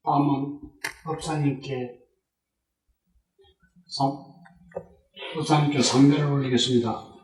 다음은 법사님께 상대를 올리겠습니다.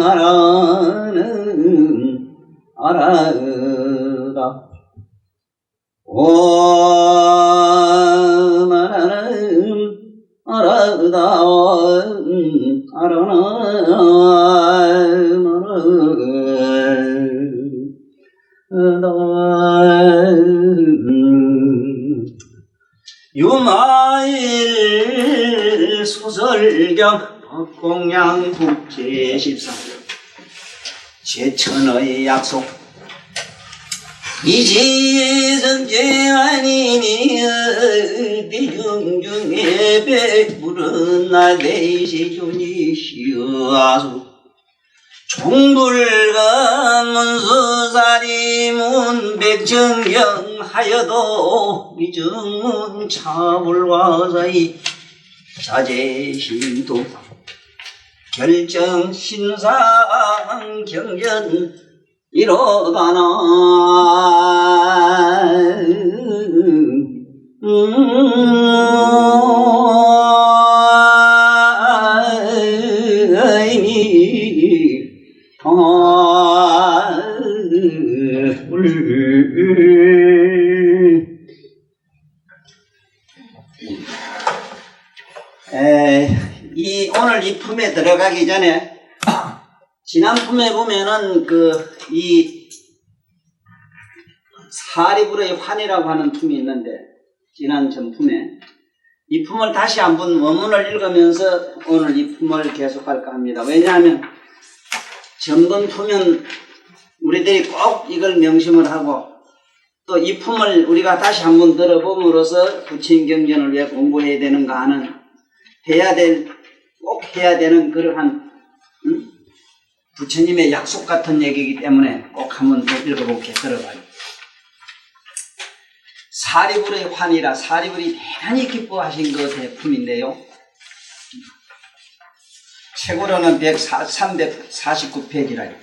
나라는 알아다 나라는 알아다 유마일 소설경 법공양국 제13 제천의 약속 이지선제아니니 어디 영중에 백불은 나대 세존이 시어아수 종불간 문수사리문 백정경 하여도 미정문 차불과사이 자제심도 결정 신상 경전 이러다나 오늘 이 품에 들어가기 전에 지난 품에 보면은 이 사리불의 환이라고 하는 품이 있는데 지난 전품에 이 품을 다시 한번 원문을 읽으면서 오늘 이 품을 계속할까 합니다. 왜냐하면 전번 품은 우리들이 꼭 이걸 명심을 하고 또 이 품을 우리가 다시 한번 들어봄으로써 부처경전을 왜 공부해야 되는가 하는 꼭 해야 되는 그러한 부처님의 약속 같은 얘기이기 때문에 꼭 한번 더 읽어보게 들어봐요. 사리불의 환이라 사리불이 대단히 기뻐하신 그 대품인데요. 책으로는 349페이지라요.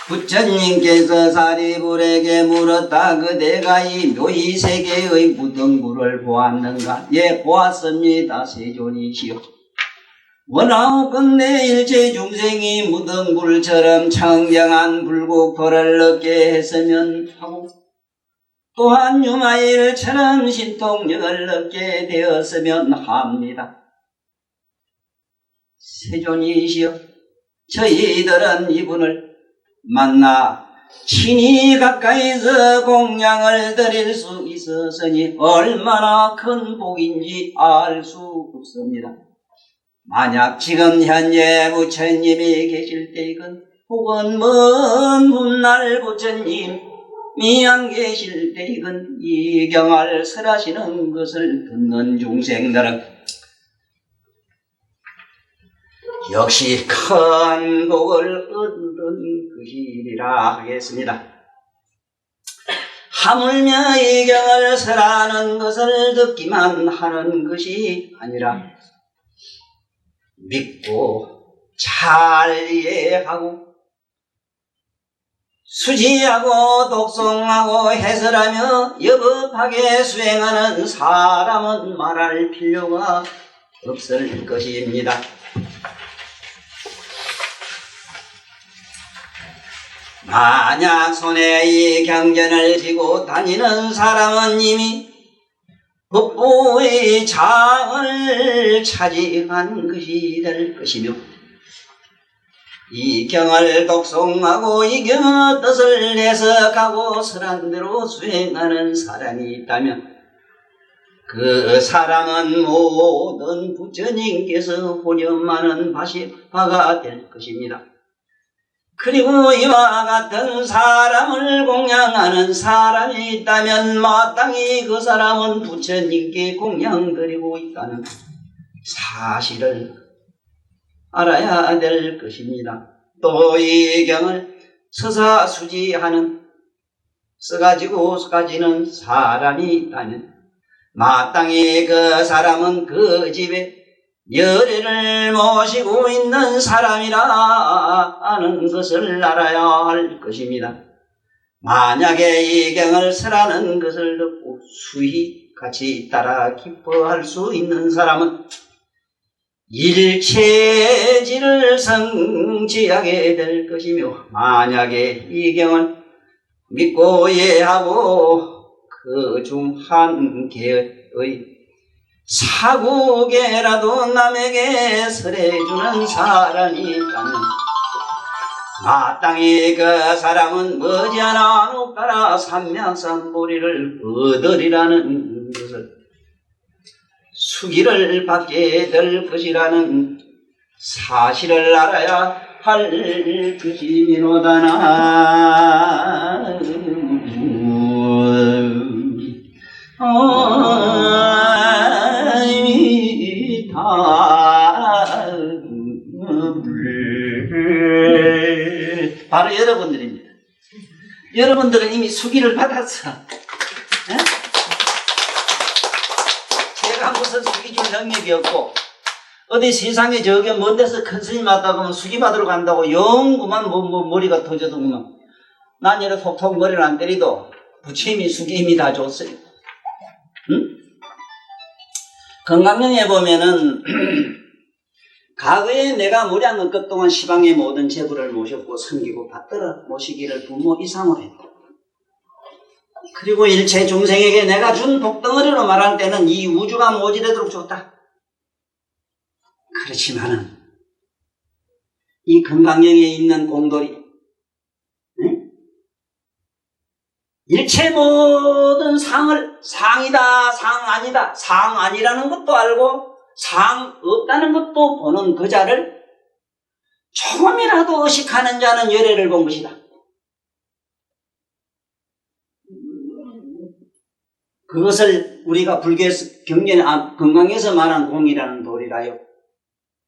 부처님께서 사리불에게 물었다. 그대가 이 묘희세계의 무등불을 보았는가? 예, 보았습니다. 세존이시여. 원하건대 일체 중생이 무등불처럼 청정한 불국토를 얻게 했으면 하고 또한 유마일처럼 신통력을 얻게 되었으면 합니다. 세존이시여, 저희들은 이분을 만나 친히 가까이서 공양을 드릴 수 있었으니 얼마나 큰 복인지 알 수 없습니다. 만약 지금 현재 부처님이 계실 때이건 혹은 먼 훗날 부처님 미양 계실 때 이건 이경을 설하시는 것을 듣는 중생들은 역시 큰 복을 얻은 것이리라 하겠습니다. 하물며 이경을 설하는 것을 듣기만 하는 것이 아니라 믿고 잘 이해하고 수지하고 독송하고 해설하며 여법하게 수행하는 사람은 말할 필요가 없을 것입니다. 만약 손에 이 경전을 쥐고 다니는 사람은 이미 법보의 장을 차지한 것이 될 것이며 이 경을 독송하고 이 경의 뜻을 해석하고 설한대로 수행하는 사람이 있다면 그 사람은 모든 부처님께서 호념하는 바가 될 것입니다. 그리고 이와 같은 사람을 공양하는 사람이 있다면 마땅히 그 사람은 부처님께 공양드리고 있다는 사실을 알아야 될 것입니다. 또 이 경을 서사수지하는 써가지고 가지는 사람이 있다면 마땅히 그 사람은 그 집에 열애를 모시고 있는 사람이라 하는 것을 알아야 할 것입니다. 만약에 이 경을 설하는 것을 듣고 수히 같이 따라 기뻐할 수 있는 사람은 일체지를 성취하게 될 것이며 만약에 이 경을 믿고 이해하고 그 중 한 개의 사국에라도 남에게 설해주는 사람이 있다면 마땅히 그 사람은 머지않아 높아라 삼명삼보리를 얻으리라는 것을 수기를 받게 될 것이라는 사실을 알아야 할 것이니로다나. 바로 여러분들입니다. 여러분들은 이미 수기를 받았어. 에? 제가 무슨 수기 줄 능력이 없고 어디 세상에 저기 먼 데서 큰 스님 왔다고 하면 수기 받으러 간다고 영구만 머리가 터져도 그만 난 이렇게 톡톡 머리를 안 때리도 부처님이 수기 힘이 다 줬어요. 응? 건강령에 보면은 과거에 내가 무량한 것 동안 시방의 모든 재부를 모셨고 섬기고 받들어 모시기를 부모 이상으로 했고 그리고 일체 중생에게 내가 준 복덩어리로 말할 때는 이 우주가 모질되도록 줬다. 그렇지만은 이 건강령에 있는 공돌이 응? 일체 모든 상을 상이다 상 아니다 상 아니라는 것도 알고 상 없다는 것도 보는 그 자를 조금이라도 의식하는 자는 열애를 본 것이다. 그것을 우리가 불교에서 건강에서 말한 공이라는 도리라요.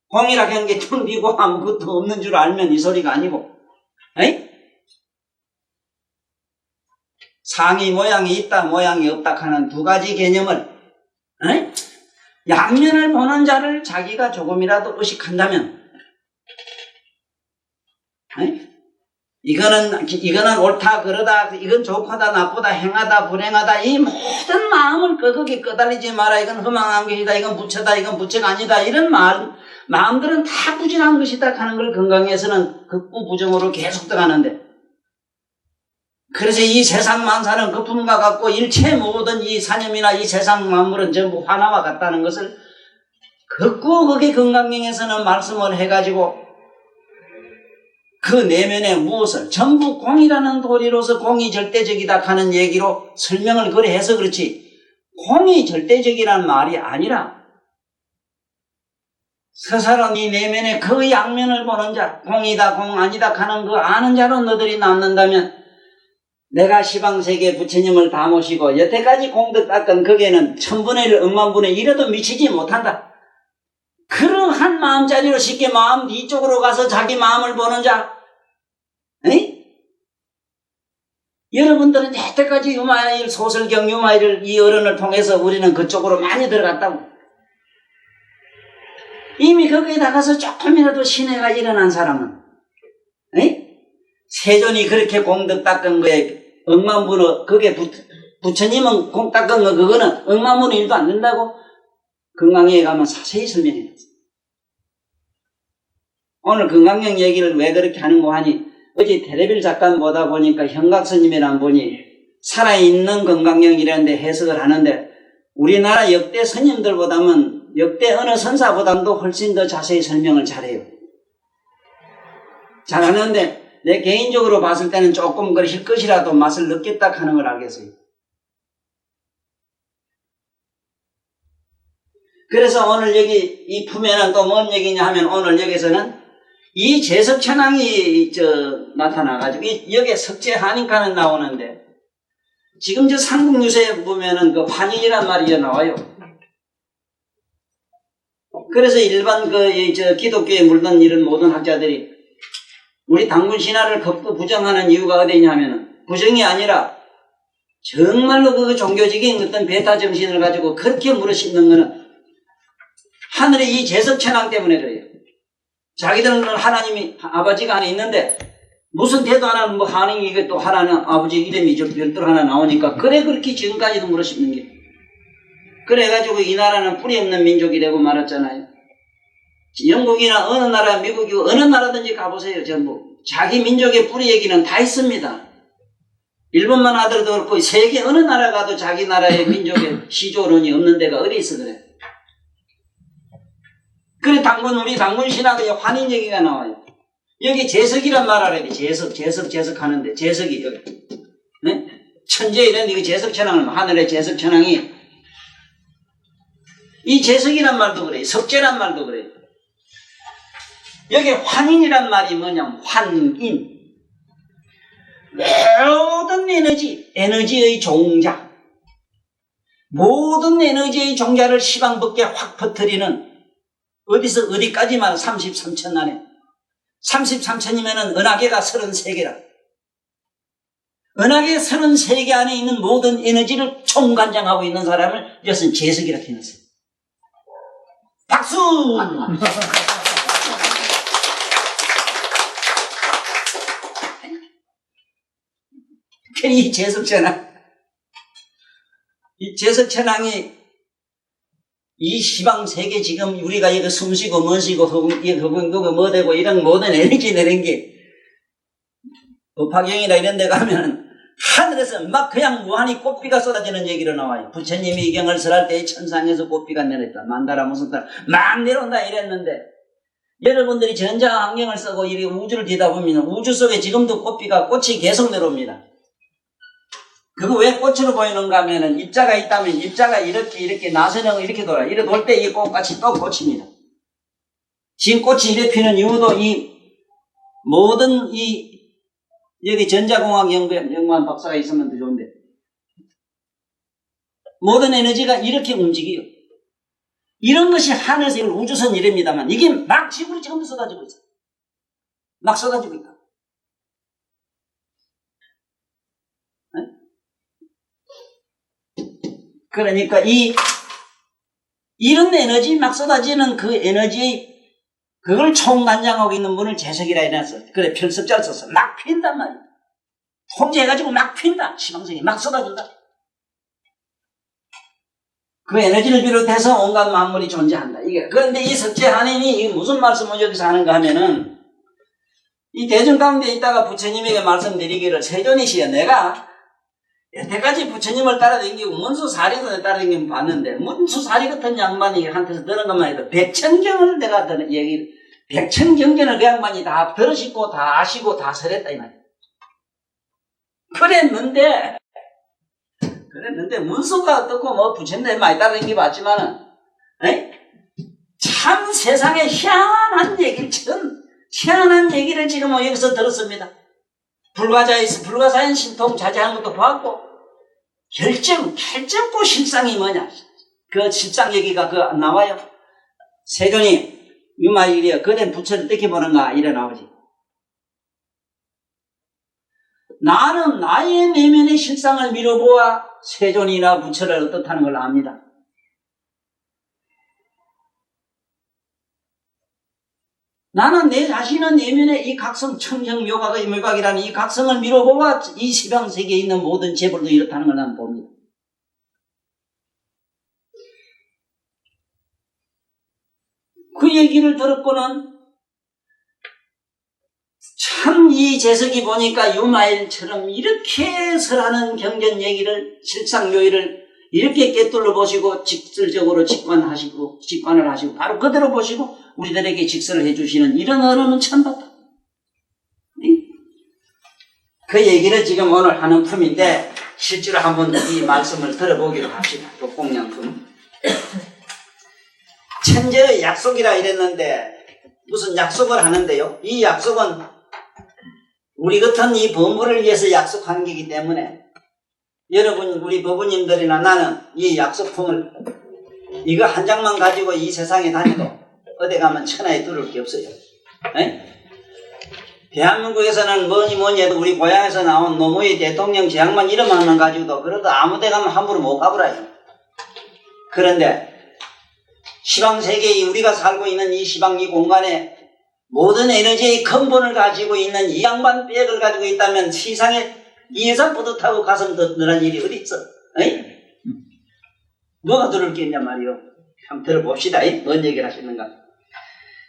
공이라 하는 게 텅비고 아무것도 없는 줄 알면 이 소리가 아니고 에이? 상이 모양이 있다 모양이 없다 하는 두 가지 개념을 에이? 양면을 보는 자를 자기가 조금이라도 의식한다면 에이? 이거는 옳다 그러다 이건 좋다 나쁘다 행하다 불행하다 이 모든 마음을 거기 끄달리지 마라. 이건 허망한 것이다 이건 부처다 이건 부처가 아니다 이런 마음들은 다 부진한 것이다 하는 걸 건강에서는 극부부정으로 계속 들어가는데 그래서 이 세상 만사는 거품과 같고 일체 모든 이 사념이나 이 세상 만물은 전부 화나와 같다는 것을 극구 거기 건강령에서는 말씀을 해가지고 그 내면에 무엇을 전부 공이라는 도리로서 공이 절대적이다 하는 얘기로 설명을 그래 해서 그렇지 공이 절대적이라는 말이 아니라 스스로 네 내면의 그 양면을 보는 자, 공이다 공 아니다 하는 그 아는 자로 너들이 남는다면 내가 시방세계 부처님을 다 모시고 여태까지 공덕 닦은 거기에는 천분의 1, 억만분의 1에도 미치지 못한다. 그러한 마음자리로 쉽게 마음 뒤쪽으로 가서 자기 마음을 보는 자, 에이? 여러분들은 여태까지 유마일 소설경 유마일을 이 어른을 통해서 우리는 그쪽으로 많이 들어갔다고. 이미 거기에 나가서 조금이라도 신혜가 일어난 사람은, 에이? 세존이 그렇게 공덕 닦은 거에 억만분의, 그게 부처님은 공 닦은 거 그거는 억만분의 1도 안 된다고 건강에 가면 자세히 설명해 놨어요. 오늘 건강경 얘기를 왜 그렇게 하는고 하니 어제 텔레비를 잠깐 보다 보니까 현각스님이라는 분이 살아있는 건강경이라는데 해석을 하는데 우리나라 역대 스님들보다는 역대 어느 선사보다도 훨씬 더 자세히 설명을 잘해요. 잘하는데 내 개인적으로 봤을 때는 조금 그러실 것이라도 맛을 느꼈다 하는 걸 알겠어요. 그래서 오늘 여기 이 품에는 또 뭔 얘기냐 하면 오늘 여기서는 이 제석천왕이 나타나가지고 여기에 석재한인가는 나오는데 지금 저 삼국유세에 보면은 그 환인이란 말이 나와요. 그래서 일반 기독교에 물든 이런 모든 학자들이 우리 당군 신화를 극도 부정하는 이유가 어디냐 하면은 부정이 아니라 정말로 그 종교적인 어떤 베타 정신을 가지고 그렇게 물어씹는 거는 하늘의 이 제석천왕 때문에 그래요. 자기들은 하나님이 아버지가 안에 있는데 무슨 대도 하나는 뭐 하나님 이게 또 하나는 아버지 이름이 별도로 하나 나오니까 그래 그렇게 지금까지도 물어씹는 게 그래가지고 이 나라는 뿌리 없는 민족이 되고 말았잖아요. 영국이나 어느 나라 미국이 어느 나라든지 가보세요. 전부 자기 민족의 뿌리 얘기는 다 있습니다. 일본만 하더라도 그렇고 세계 어느 나라 가도 자기 나라의 민족의 시조론이 없는 데가 어디 있어 그래. 그래 우리 당군 신학의 환인 얘기가 나와요. 여기 제석이란 말 알아야 돼. 제석 하는데 제석이 여기 네? 천재 이런 이거 제석천왕을 하늘의 제석천왕이 이 제석이란 말도 그래요. 석재란 말도 그래요. 여기 환인이란 말이 뭐냐면 환인 모든 에너지의 종자 모든 에너지의 종자를 시방밖에 확 퍼뜨리는 어디서 어디까지만 33천 안에 33천이면은 은하계가 33개라 은하계 33개 안에 있는 모든 에너지를 총관장하고 있는 사람을 이것은 제석이라고 해놨어요. 박수! 이 제석천왕 이 제석천왕이 이 시방 세계 지금 우리가 이거 숨쉬고 멋쉬고 흑운두고 뭐 되고 이런 모든 에너지 내는 게 법화경이나 이런 데 가면은 하늘에서 막 그냥 무한히 꽃비가 쏟아지는 얘기로 나와요. 부처님이 이 경을 설할 때 천상에서 꽃비가 내렸다. 만다라 무슨 딸 막 내려온다 이랬는데 여러분들이 전자안경을 쓰고 이 우주를 뒤다 보면 우주 속에 지금도 꽃이 계속 내려옵니다. 그거 왜 꽃으로 보이는가 하면은 입자가 있다면 입자가 이렇게 나선형을 이렇게 돌아요. 이렇게 돌 때 이 꽃같이 또 꽃입니다. 지금 꽃이 이렇게 피는 이유도 이 모든 여기 전자공학 연구한 박사가 있으면 더 좋은데 모든 에너지가 이렇게 움직여요. 이런 것이 하늘에서 우주선 이랍니다만 이게 막 지구로 지금도 쏟아지고 있어요. 막 쏟아지고 있다. 그러니까 이런 에너지 막 쏟아지는 그 에너지의 그걸 총관장하고 있는 분을 제석이라 해놨어. 그래 편습자를 써서 막 핀단 말이야. 통제해가지고 막 핀다. 시방성이 막 쏟아진다. 그 에너지를 비롯해서 온갖 만물이 존재한다. 그런데 이 석재한인이 이게 무슨 말씀을 여기서 하는가 하면은 이 대중 가운데 있다가 부처님에게 말씀드리기를 세존이시여 내가 여태까지 부처님을 따라다니고 문수사리도 따라다니고 봤는데 문수사리 같은 양반이 한테서 들은 것만 해도 백천경을 내가 백천경전을 그 양반이 다 들으시고 다 아시고 다 설했다 이 말이야. 그랬는데 문수가 어떻고 뭐 부처님들 많이 따라다니고 봤지만은 참 세상에 희한한 얘기를 지금 여기서 들었습니다. 불가사인 신통 자제한 것도 봤고, 결정부 실상이 뭐냐? 그 실상 얘기가 나와요. 세존이 유마일이여 그댄 부처를 어떻게 보는가 이래 나오지. 나는 나의 내면의 실상을 미뤄보아 세존이나 부처를 어떻다는 걸 압니다. 나는 내 자신의 내면의 이 각성, 청정, 묘각, 의물각이라는 이 각성을 미뤄보아 이 시방세계에 있는 모든 재벌도 이렇다는 걸 나는 봅니다. 그 얘기를 들었고는 참 이 재석이 보니까 유마일처럼 이렇게 설하는 경전 얘기를, 실상요의를 이렇게 꿰뚫어 보시고 직설적으로 직관을 하시고 바로 그대로 보시고 우리들에게 직설을 해주시는 이런 어른은 참 봤다. 그 얘기를 지금 오늘 하는 품인데 실제로 한번 이 말씀을 들어보기로 합시다. 독공양품. 천재의 약속이라 이랬는데 무슨 약속을 하는데요. 이 약속은 우리 같은 이 범부를 위해서 약속하는 거기 때문에 여러분 우리 법부님들이나 나는 이 약속품을 이거 한 장만 가지고 이 세상에 다녀도 어디 가면 천하에 두를 게 없어요. 에? 대한민국에서는 뭐니 해도 우리 고향에서 나온 노무현 대통령 제약만 이름만 가지고도 그래도 아무 데 가면 함부로 못 가보라요. 그런데 시방세계에 우리가 살고 있는 이 시방 이 공간에 모든 에너지의 근본을 가지고 있는 이 양반 빽을 가지고 있다면 세상에 이 여자 뿌듯하고 가슴 든든한 일이 어디 있어? 에이? 뭐가 들을 게 있냔 말이요. 한번 들어봅시다. 뭔 얘기를 하시는가?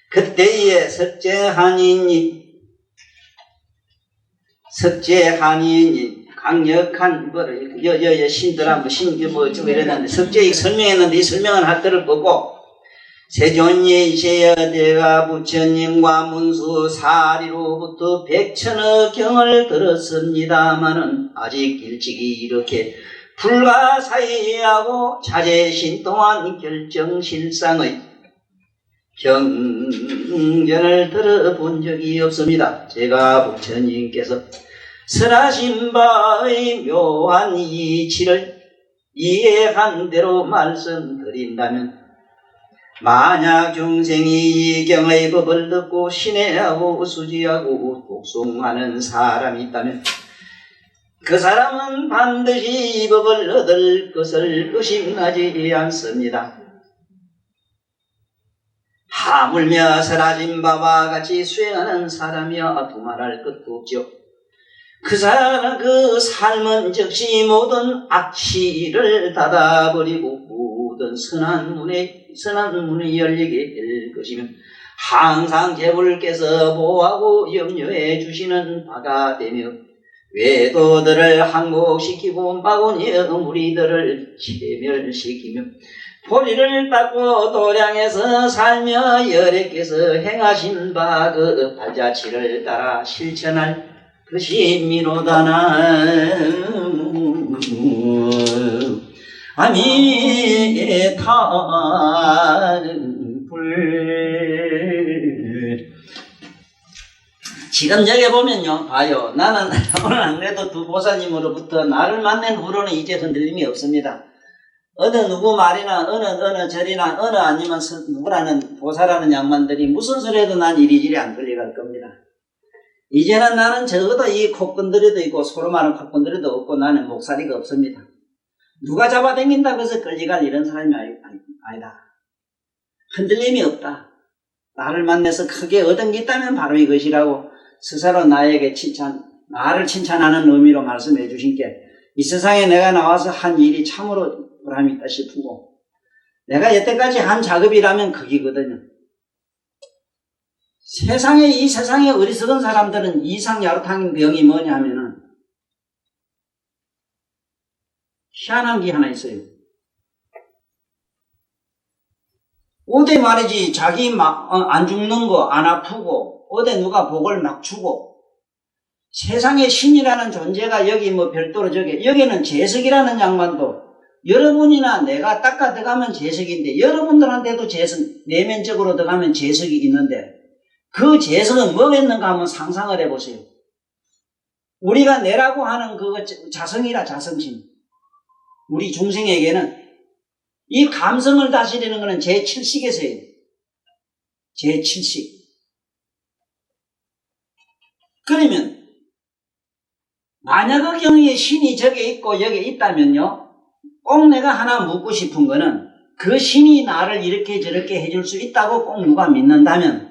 그때의 석재한인이 강력한 신들아 어쩌고 이랬는데 석재이 설명했는데 이 설명은 할 때를 보고 세존이 제여대가 부처님과 문수 사리로부터 백천의 경을 들었습니다마는 아직 일찍이 이렇게 불가사의하고 자제신통한 결정실상의 경전을 들어본 적이 없습니다. 제가 부처님께서 설하신 바의 묘한 이치를 이해한 대로 말씀드린다면 만약 중생이 이 경의 법을 듣고 신뢰하고 수지하고 복숭하는 사람이 있다면 그 사람은 반드시 이 법을 얻을 것을 의심하지 않습니다. 하물며 설하신 바와 같이 수행하는 사람이야 두말할 것도 없죠. 그 삶은 즉시 모든 악취를 닫아버리고 모든 선한 문이 열리게 될 것이며 항상 제불께서 보호하고 염려해 주시는 바가 되며 외도들을 항복시키고 마구니의 무리들을 체멸시키며 포리를 닦고 도량에서 살며 여래께서 행하신 바 그 발자취를 따라 실천할 것이미로다나 아미타불. 지금 여기 보면요, 봐요. 나는 오늘 안 그래도 두 보사님으로부터 나를 만난 후로는 이제 흔들림이 없습니다. 어느 누구 말이나 어느 절이나 어느 아니면 누구라는 보사라는 양반들이 무슨 소리 해도 난 이리저리 안 끌려갈 겁니다. 이제는 나는 적어도 이 콧건드리도 있고 소로마는 콧건드리도 없고 나는 목살이가 없습니다. 누가 잡아당긴다고 해서 끌려갈 이런 사람이 아니다. 흔들림이 없다. 나를 만나서 크게 얻은 게 있다면 바로 이것이라고 스스로 나에게 나를 칭찬하는 의미로 말씀해 주신 게 이 세상에 내가 나와서 한 일이 참으로 보람이 있다 싶고 내가 여태까지 한 작업이라면 그기거든요. 이 세상에 어리석은 사람들은 이상야릇한 병이 뭐냐면은 희한한 게 하나 있어요. 어디 말이지 자기 안 죽는 거 안 아프고 어디 누가 복을 막 주고 세상에 신이라는 존재가 여기 별도로 여기는 재석이라는 양반도 여러분이나 내가 닦아 들어가면 재석인데 여러분들한테도 재석, 내면적으로 들어가면 재석이 있는데 그 재석은 뭐겠는가 한번 상상을 해보세요. 우리가 내라고 하는 그거 자성이라 자성심. 우리 중생에게는 이 감성을 다스리는 것은 제7식에서예요. 제7식. 그러면 만약 그 경우에 신이 저게 있고 여기 있다면요. 꼭 내가 하나 묻고 싶은 거는 그 신이 나를 이렇게 저렇게 해줄 수 있다고 꼭 누가 믿는다면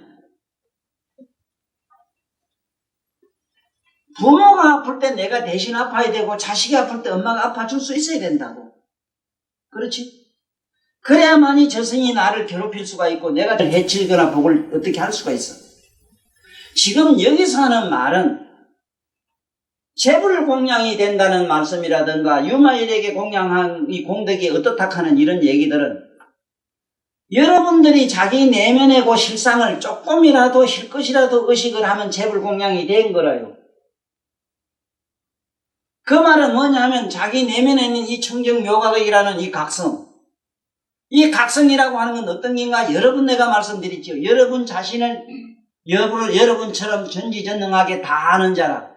부모가 아플 때 내가 대신 아파야 되고 자식이 아플 때 엄마가 아파줄 수 있어야 된다고. 그렇지? 그래야만이 저승이 나를 괴롭힐 수가 있고 내가 해치거나 복을 어떻게 할 수가 있어. 지금 여기서 하는 말은 재불 공양이 된다는 말씀이라든가 유마일에게 공양한 이 공덕이 어떻다 하는 이런 얘기들은 여러분들이 자기 내면의 그 실상을 조금이라도 실것이라도 의식을 하면 재불 공양이 된 거라요. 그 말은 뭐냐면 자기 내면에 있는 이 청정묘각이라는 이 각성, 이 각성이라고 하는 건 어떤 게인가? 여러분 내가 말씀드렸죠. 여러분 자신을 여러분처럼 전지전능하게 다 아는 자라.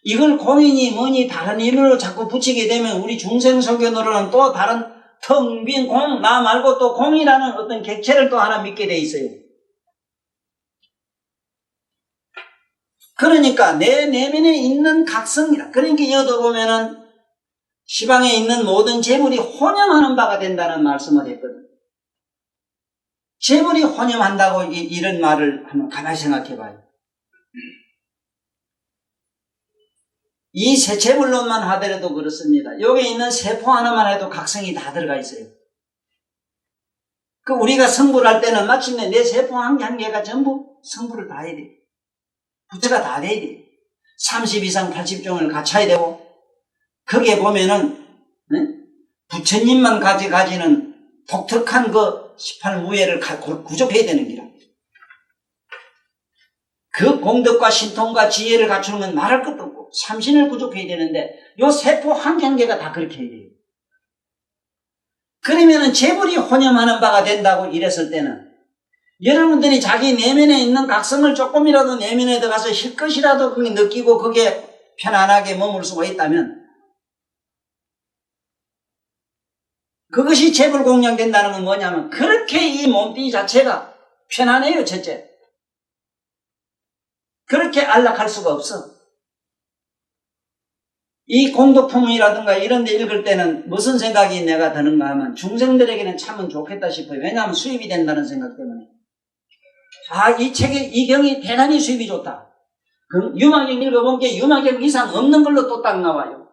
이걸 공인이 뭐니 다른 이름으로 자꾸 붙이게 되면 우리 중생소견으로는 또 다른 텅 빈 공, 나 말고 또 공이라는 어떤 객체를 또 하나 믿게 돼 있어요. 그러니까 내 내면에 있는 각성이라. 그러니까 여기 보면은 시방에 있는 모든 재물이 혼염하는 바가 된다는 말씀을 했거든. 재물이 혼염한다고 이런 말을 한번 가만히 생각해 봐요. 이 재물론만 하더라도 그렇습니다. 여기 있는 세포 하나만 해도 각성이 다 들어가 있어요. 그 우리가 성불을 할 때는 마침내 내 세포 한 개 한 개가 전부 성불을 다 해야 돼. 부처가 다 돼야 돼. 30 이상 80종을 갖춰야 되고 거기에 보면은 부처님만 가지는 독특한 그 18무예를 구족해야 되는 기라. 그 공덕과 신통과 지혜를 갖추는 건 말할 것도 없고 삼신을 구족해야 되는데 요 세포 한 개 한 개가 다 그렇게 해야 돼요. 그러면은 재물이 혼염하는 바가 된다고 이랬을 때는 여러분들이 자기 내면에 있는 각성을 조금이라도 내면에 들어가서 실것이라도 그게 느끼고 그게 편안하게 머물 수가 있다면 그것이 재불공양된다는 건 뭐냐면 그렇게 이 몸뚱이 자체가 편안해요. 첫째. 그렇게 안락할 수가 없어. 이 공덕품이라든가 이런 데 읽을 때는 무슨 생각이 내가 드는가 하면 중생들에게는 참은 좋겠다 싶어요. 왜냐하면 수입이 된다는 생각 때문에. 이 책에 이 경이 대단히 수입이 좋다. 그 유마경 읽어본 게 유마경 이상 없는 걸로 또 딱 나와요.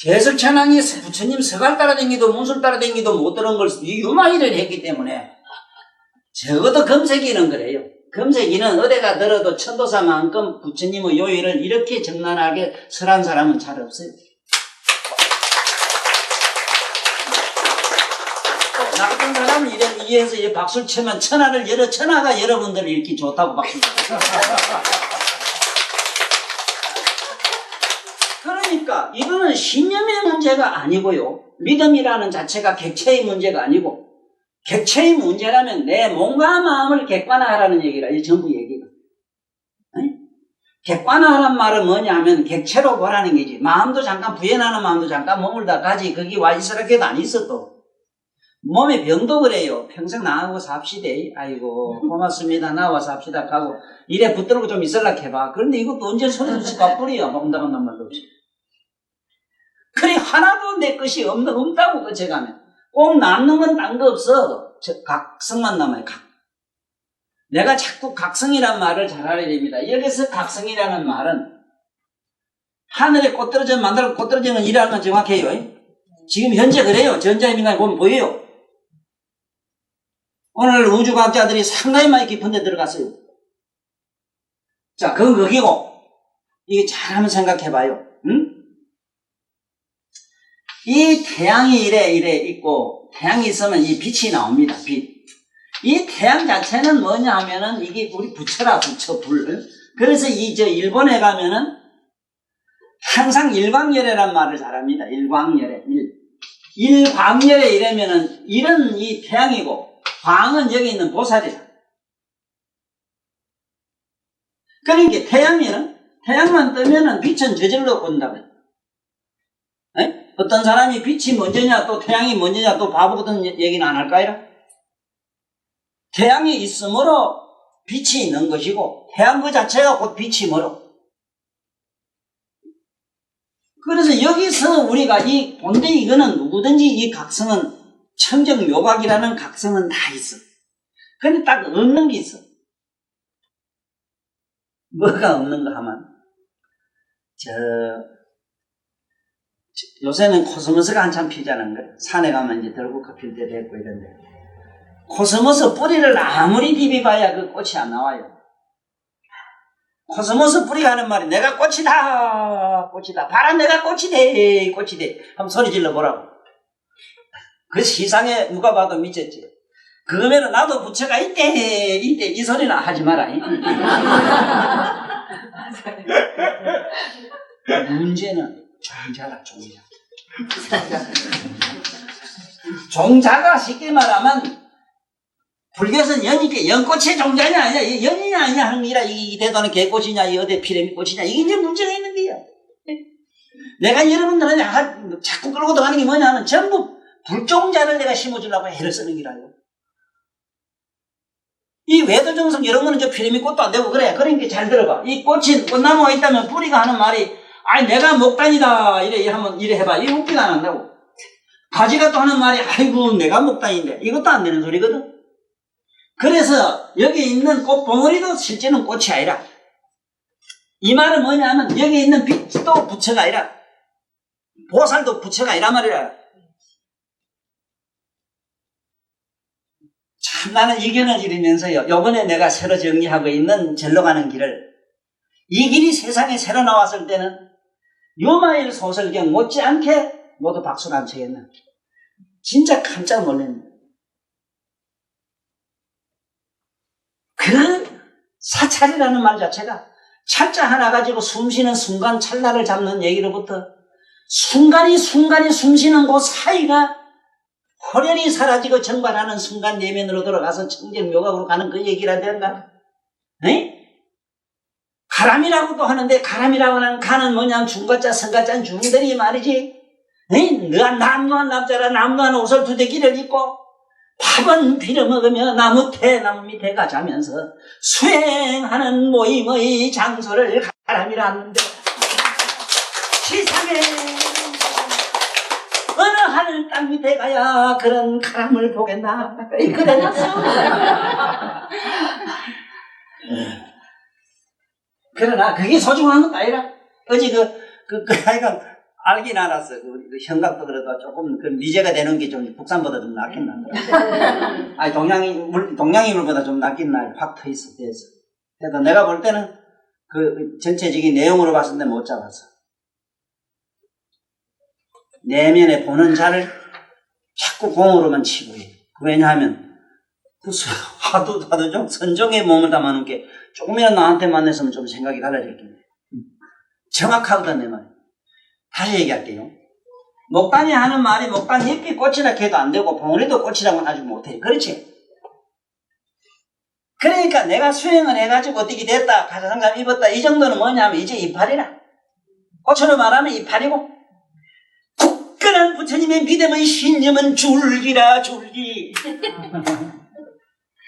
개석천왕이 부처님 서갈 따라다니기도 문술 따라다니기도 못 들은 걸 이 유마일을 했기 때문에 적어도 검색이는 그래요. 검색이는 어디가 들어도 천도사만큼 부처님의 요일을 이렇게 정난하게 설한 사람은 잘 없어요. 나 같은 사람은 이래서 박수를 치면 천하가 여러분들을 이렇게 좋다고 박수를 쳐요. 그러니까 이거는 신념의 문제가 아니고요. 믿음이라는 자체가 객체의 문제가 아니고 객체의 문제라면 내 몸과 마음을 객관화하라는 얘기라. 이 전부 얘기가. 객관화하란 말은 뭐냐 하면 객체로 보라는 게지. 마음도 잠깐 부연하는 마음도 잠깐 머물다 가지. 거기 와 있으라게도 안 있어도. 몸에 병도 그래요. 평생 나하고 삽시다. 아이고 고맙습니다. 나와 삽시다 하고 이래 붙들고 좀 있으려고 해봐. 그런데 이것도 언제 소리 없을까 뿌리야. 먹는다는 말도 없이. 그래 하나도 내 것이 없다고 끝에가면 꼭 남는 건 딴 거 없어. 각성만 남아요. 내가 자꾸 각성이란 말을 잘 알아야 됩니다. 여기서 각성이라는 말은 하늘에 꽃 떨어지면 만들고 꽃 떨어지는 일이라는 건 정확해요. 지금 현재 그래요. 전자민간에 보면 보여요. 오늘 우주과학자들이 상당히 많이 깊은 데 들어갔어요. 자, 그건 거기고 이게 잘 한번 생각해 봐요. 응? 이 태양이 이래 있고 태양이 있으면 이 빛이 나옵니다. 빛. 이 태양 자체는 뭐냐 하면은 이게 우리 부처라 부처 불. 그래서 일본에 가면은 항상 일광열애란 말을 잘합니다. 일광열애. 일광열애 이러면은 일은 이 태양이고 광은 여기 있는 보살이다. 그러니까 태양만 뜨면은 빛은 저절로 온다고. 어떤 사람이 빛이 먼저냐 또 태양이 먼저냐 또 바보 같은 얘기는 안 할까요? 태양이 있으므로 빛이 있는 것이고 태양 그 자체가 곧 빛이므로. 그래서 여기서 우리가 본데 이거는 누구든지 이 각성은 청정묘각이라는 각성은 다 있어. 근데 딱 없는 게 있어. 뭐가 없는가 하면 요새는 코스모스가 한참 피자는 거야. 산에 가면 이제 들국화 필 때 됐고 이런데 코스모스 뿌리를 아무리 비비봐야 그 꽃이 안 나와요. 코스모스 뿌리가 하는 말이 내가 꽃이다 봐라 내가 꽃이 돼 한번 소리 질러 보라고. 그 시상에 누가 봐도 미쳤지. 그러면 나도 부처가 이때 이 소리나 하지 마라. 문제는 종자라. 종자가 쉽게 말하면 불교에서는 연꽃의 종자냐 아니냐 연이냐 아니냐 하는 게라 이 대도는 개꽃이냐 이 어디 피레미 꽃이냐 이게 이제 문제가 있는 거야. 내가 여러분들한테 자꾸 끌고 들어가는 게 뭐냐면 전부 불종자를 내가 심어주려고 애를 쓰는 기라요. 이 외도정성 이런 거는 저 피레미 꽃도 안 되고 그래. 그러니까 잘 들어봐. 이 꽃나무가 있다면 뿌리가 하는 말이 아이 내가 목단이다 이래 해봐. 이게 웃기가 안 한다고. 가지가 또 하는 말이 아이고 내가 목단인데 이것도 안 되는 소리거든. 그래서 여기 있는 꽃 봉오리도 실제는 꽃이 아니라 이 말은 뭐냐면 여기 있는 빛도 부처가 아니라 보살도 부처가 아니란 말이라. 참 나는 이 견을 이루면서요. 요번에 내가 새로 정리하고 있는 절로 가는 길을 이 길이 세상에 새로 나왔을 때는 요마일 소설경 못지않게 모두 박수를 안 치겠나. 진짜 깜짝 놀랐네. 그 사찰이라는 말 자체가 찰자 하나 가지고 숨쉬는 순간 찰나를 잡는 얘기로부터 순간이 숨쉬는 그 사이가 호련히 사라지고 정발하는 순간 내면으로 돌아가서 청정묘각으로 가는 그 얘기라 된다. 가람이라고도 하는데 가람이라고 하는 가는 뭐냐면 중가자 성가자는 중들이 말이지. 남루한 남자라 남루한 옷을 두대 길을 입고 밥은 빌어먹으며 나무 밑에 가자면서 수행하는 모임의 장소를 가람이라 하는데 세상에 어느 하늘 땅 밑에 가야 그런 가람을 보겠나 그래놨어. 그러나 그게 소중한 것도 아니라 어제 하여간 알긴 알았어. 그 현각도 그래도 조금 그 미제가 되는 게 좀 국산보다 좀 낫긴 난다. 아니 동양인물보다 좀 낫긴 나. 확 터 있어. 그래서 내가 볼 때는 그 전체적인 내용으로 봤을 때 못 잡았어. 내면에 보는 자를 자꾸 공으로만 치고 해. 왜냐하면 하도 좀 선정의 몸을 담아놓은 게 조금이라도 나한테 만났으면 좀 생각이 달라졌겠네. 정확하거든 내 말. 다시 얘기할게요. 목단이 하는 말이 목단 잎이 꽃이라 해도 안 되고 봉우리도 꽃이라고는 아직 못해. 그렇지? 그러니까 내가 수행을 해가지고 어떻게 됐다 가사상감 입었다 이 정도는 뭐냐면 이제 이파리라. 꽃으로 말하면 이파리고 굳건한 부처님의 믿음의 신념은 줄기라 줄기.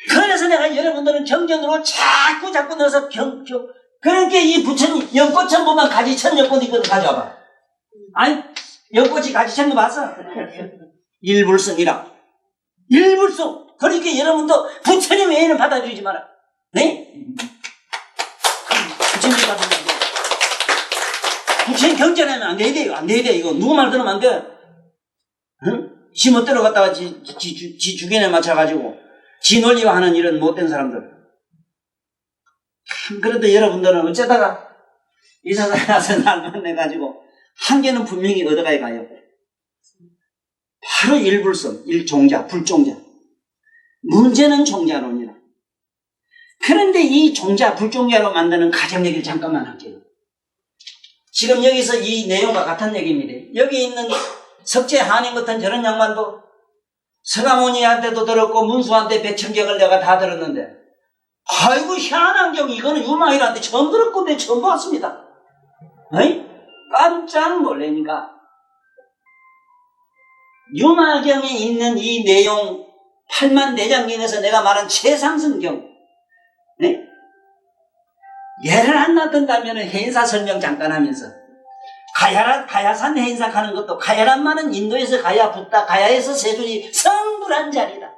그래서 내가 여러분들은 정전으로 자꾸 넣어서 그러니까 이 부처님 연꽃천 보면 가지천 연꽃 있거든. 가져와봐. 아니 연꽃이 가지천 거 봤어? 일불성이라. 일불성. 그러니까 여러분도 부처님 외에는 받아들이지 마라. 네? 부처님 받아들이지 마라. 부처님 경전하면 안 돼야 돼요. 안 돼야 돼. 이거 누구 말 들으면 안 돼. 응? 지 멋대로 갔다가 지 주견에 맞춰가지고 지 논리화 하는 이런 못된 사람들. 그래도 여러분들은 어쩌다가 이사장에 와서 날 만나가지고 한 개는 분명히 얻어가야 가요. 바로 일불성, 일종자, 불종자. 문제는 종자론이라. 그런데 이 종자, 불종자로 만드는 가정 얘기를 잠깐만 할게요. 지금 여기서 이 내용과 같은 얘기입니다. 여기 있는 석재 한인 같은 저런 양반도 서가모니한테도 들었고 문수한테 백천경을 내가 다 들었는데 아이고 희한한 경 이거는 유마이라는데 처음 들었고 내 처음 봤습니다. 어이? 깜짝 놀라니까 유마경에 있는 이 내용 8만 대장경에서 내가 말한 최상승경 네? 예를 하나 든다면 해인사 설명 잠깐 하면서 가야산 해인사 가는 것도 가야란만은 인도에서 가야 붙다 가야에서 세존이 성불한 자리다.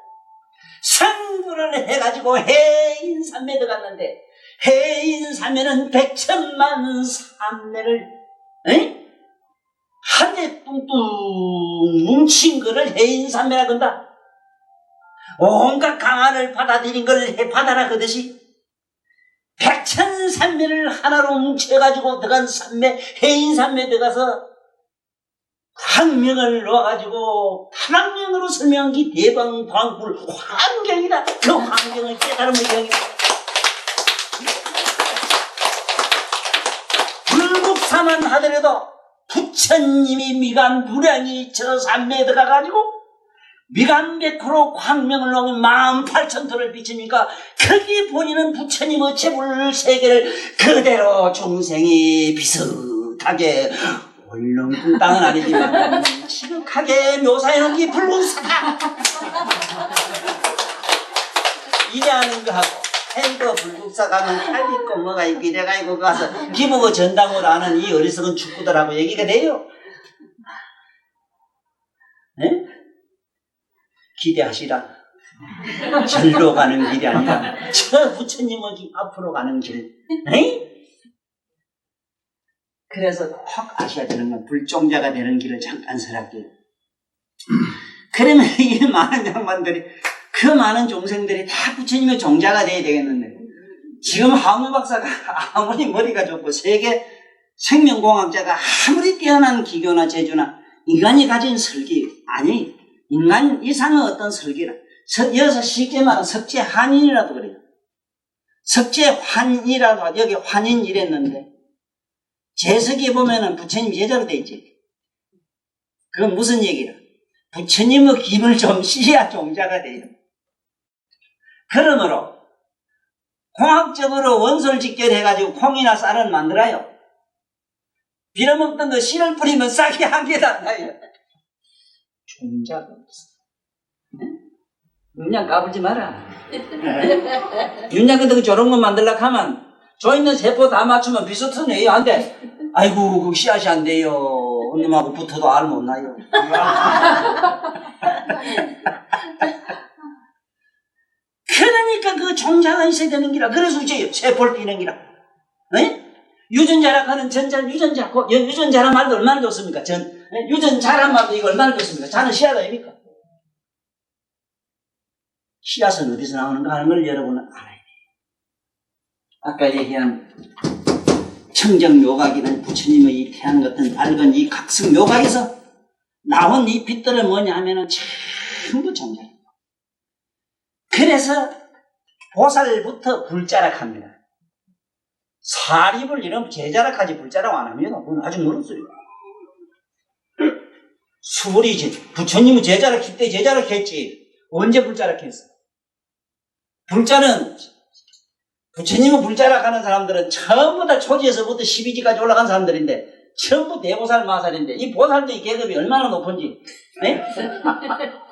성불을 해가지고 해인산매 들어갔는데 해인산매는 100천만 산매를 한데 뚱뚱 뭉친 거를 해인산매라 건다. 온갖 강화를 받아들인 걸 받아라 그듯이 100천산매를 하나로 뭉쳐가지고 들어간 산매 해인산매 들어가서 학명을 놓아가지고 한학명으로 설명한 게 대방방불 환경이다. 그 환경을 깨달음의 경이다. 불국사만 하더라도 부처님이 미간 불량이 저 산매에 들어가가지고 미간 100% 광명을 놓으면 18,000도를 비치니까 거기 보이는 부처님의 재불 세계를 그대로 중생이 비슷하게 얼렁뚱 땅은 아니지만 지극하게 묘사해놓은 게 불국사다. 이래하는 거하고 탱거 불국사 가면 칼 있고 뭐가 있고 이래가지고 가서 기보고 전당으로 하는 이 어리석은 축구들하고 얘기가 돼요. 네? 기대하시라. 절로 가는 길이 아니라 저 부처님의 앞으로 가는 길. 에이? 그래서 꼭 아셔야 되는 건 불종자가 되는 길을 잠깐 설할게요. 그러면 이 많은 양반들이 그 많은 종생들이 다 부처님의 종자가 돼야 되겠는데 지금 하무 박사가 아무리 머리가 좋고 세계 생명공학자가 아무리 뛰어난 기교나 재주나 인간이 가진 설계 아니 인간 이상의 어떤 설계라 이어서 쉽게 말하면 석재한인이라도 그래요. 석재환이라도 여기 환인 이랬는데 제석에 보면은 부처님 제자로 돼 있지. 그건 무슨 얘기라? 부처님의 김을 좀 씌야 종자가 돼요. 그러므로 공학적으로 원소를 직결해가지고 콩이나 쌀을 만들어요. 빌어먹던 거 씨를 뿌리면 싹이 한 개도 안 나요. 종자가 없어. 윤양 까불지 마라. 윤양 근데 저런 거 만들려고 하면 저 있는 세포 다 맞추면 비슷한 애요 안 돼. 아이고 그 씨앗이 안 돼요. 언님하고 붙어도 알 못 나요. 그러니까 그 종자가 있어야 되는 기라. 그래서 이제 세포를 띄는 기라. 유전자라 하는 유전자, 유전자란 말도 얼마나 좋습니까? 유전자란 말도 이거 얼마나 좋습니까? 자는 씨앗 아닙니까? 씨앗은 어디서 나오는가 하는 걸 여러분은 알아야 돼요. 아까 얘기한 청정묘각이라는 부처님의 이 태양 같은 밝은 이 각성묘각에서 나온 이 빛들은 뭐냐 하면은 전부 종자예요. 그래서 보살부터 불자락합니다. 사립을 이런 제자락하지 불자락 안 합니다. 그건 아직 멀었어요. 수불이지. 부처님은 제자락할 때 제자락했지. 언제 불자락했어? 불자는 부처님은 불자락하는 사람들은 전부 다 초지에서부터 12지까지 올라간 사람들인데 전부 대보살 마살인데 이 보살들의 계급이 얼마나 높은지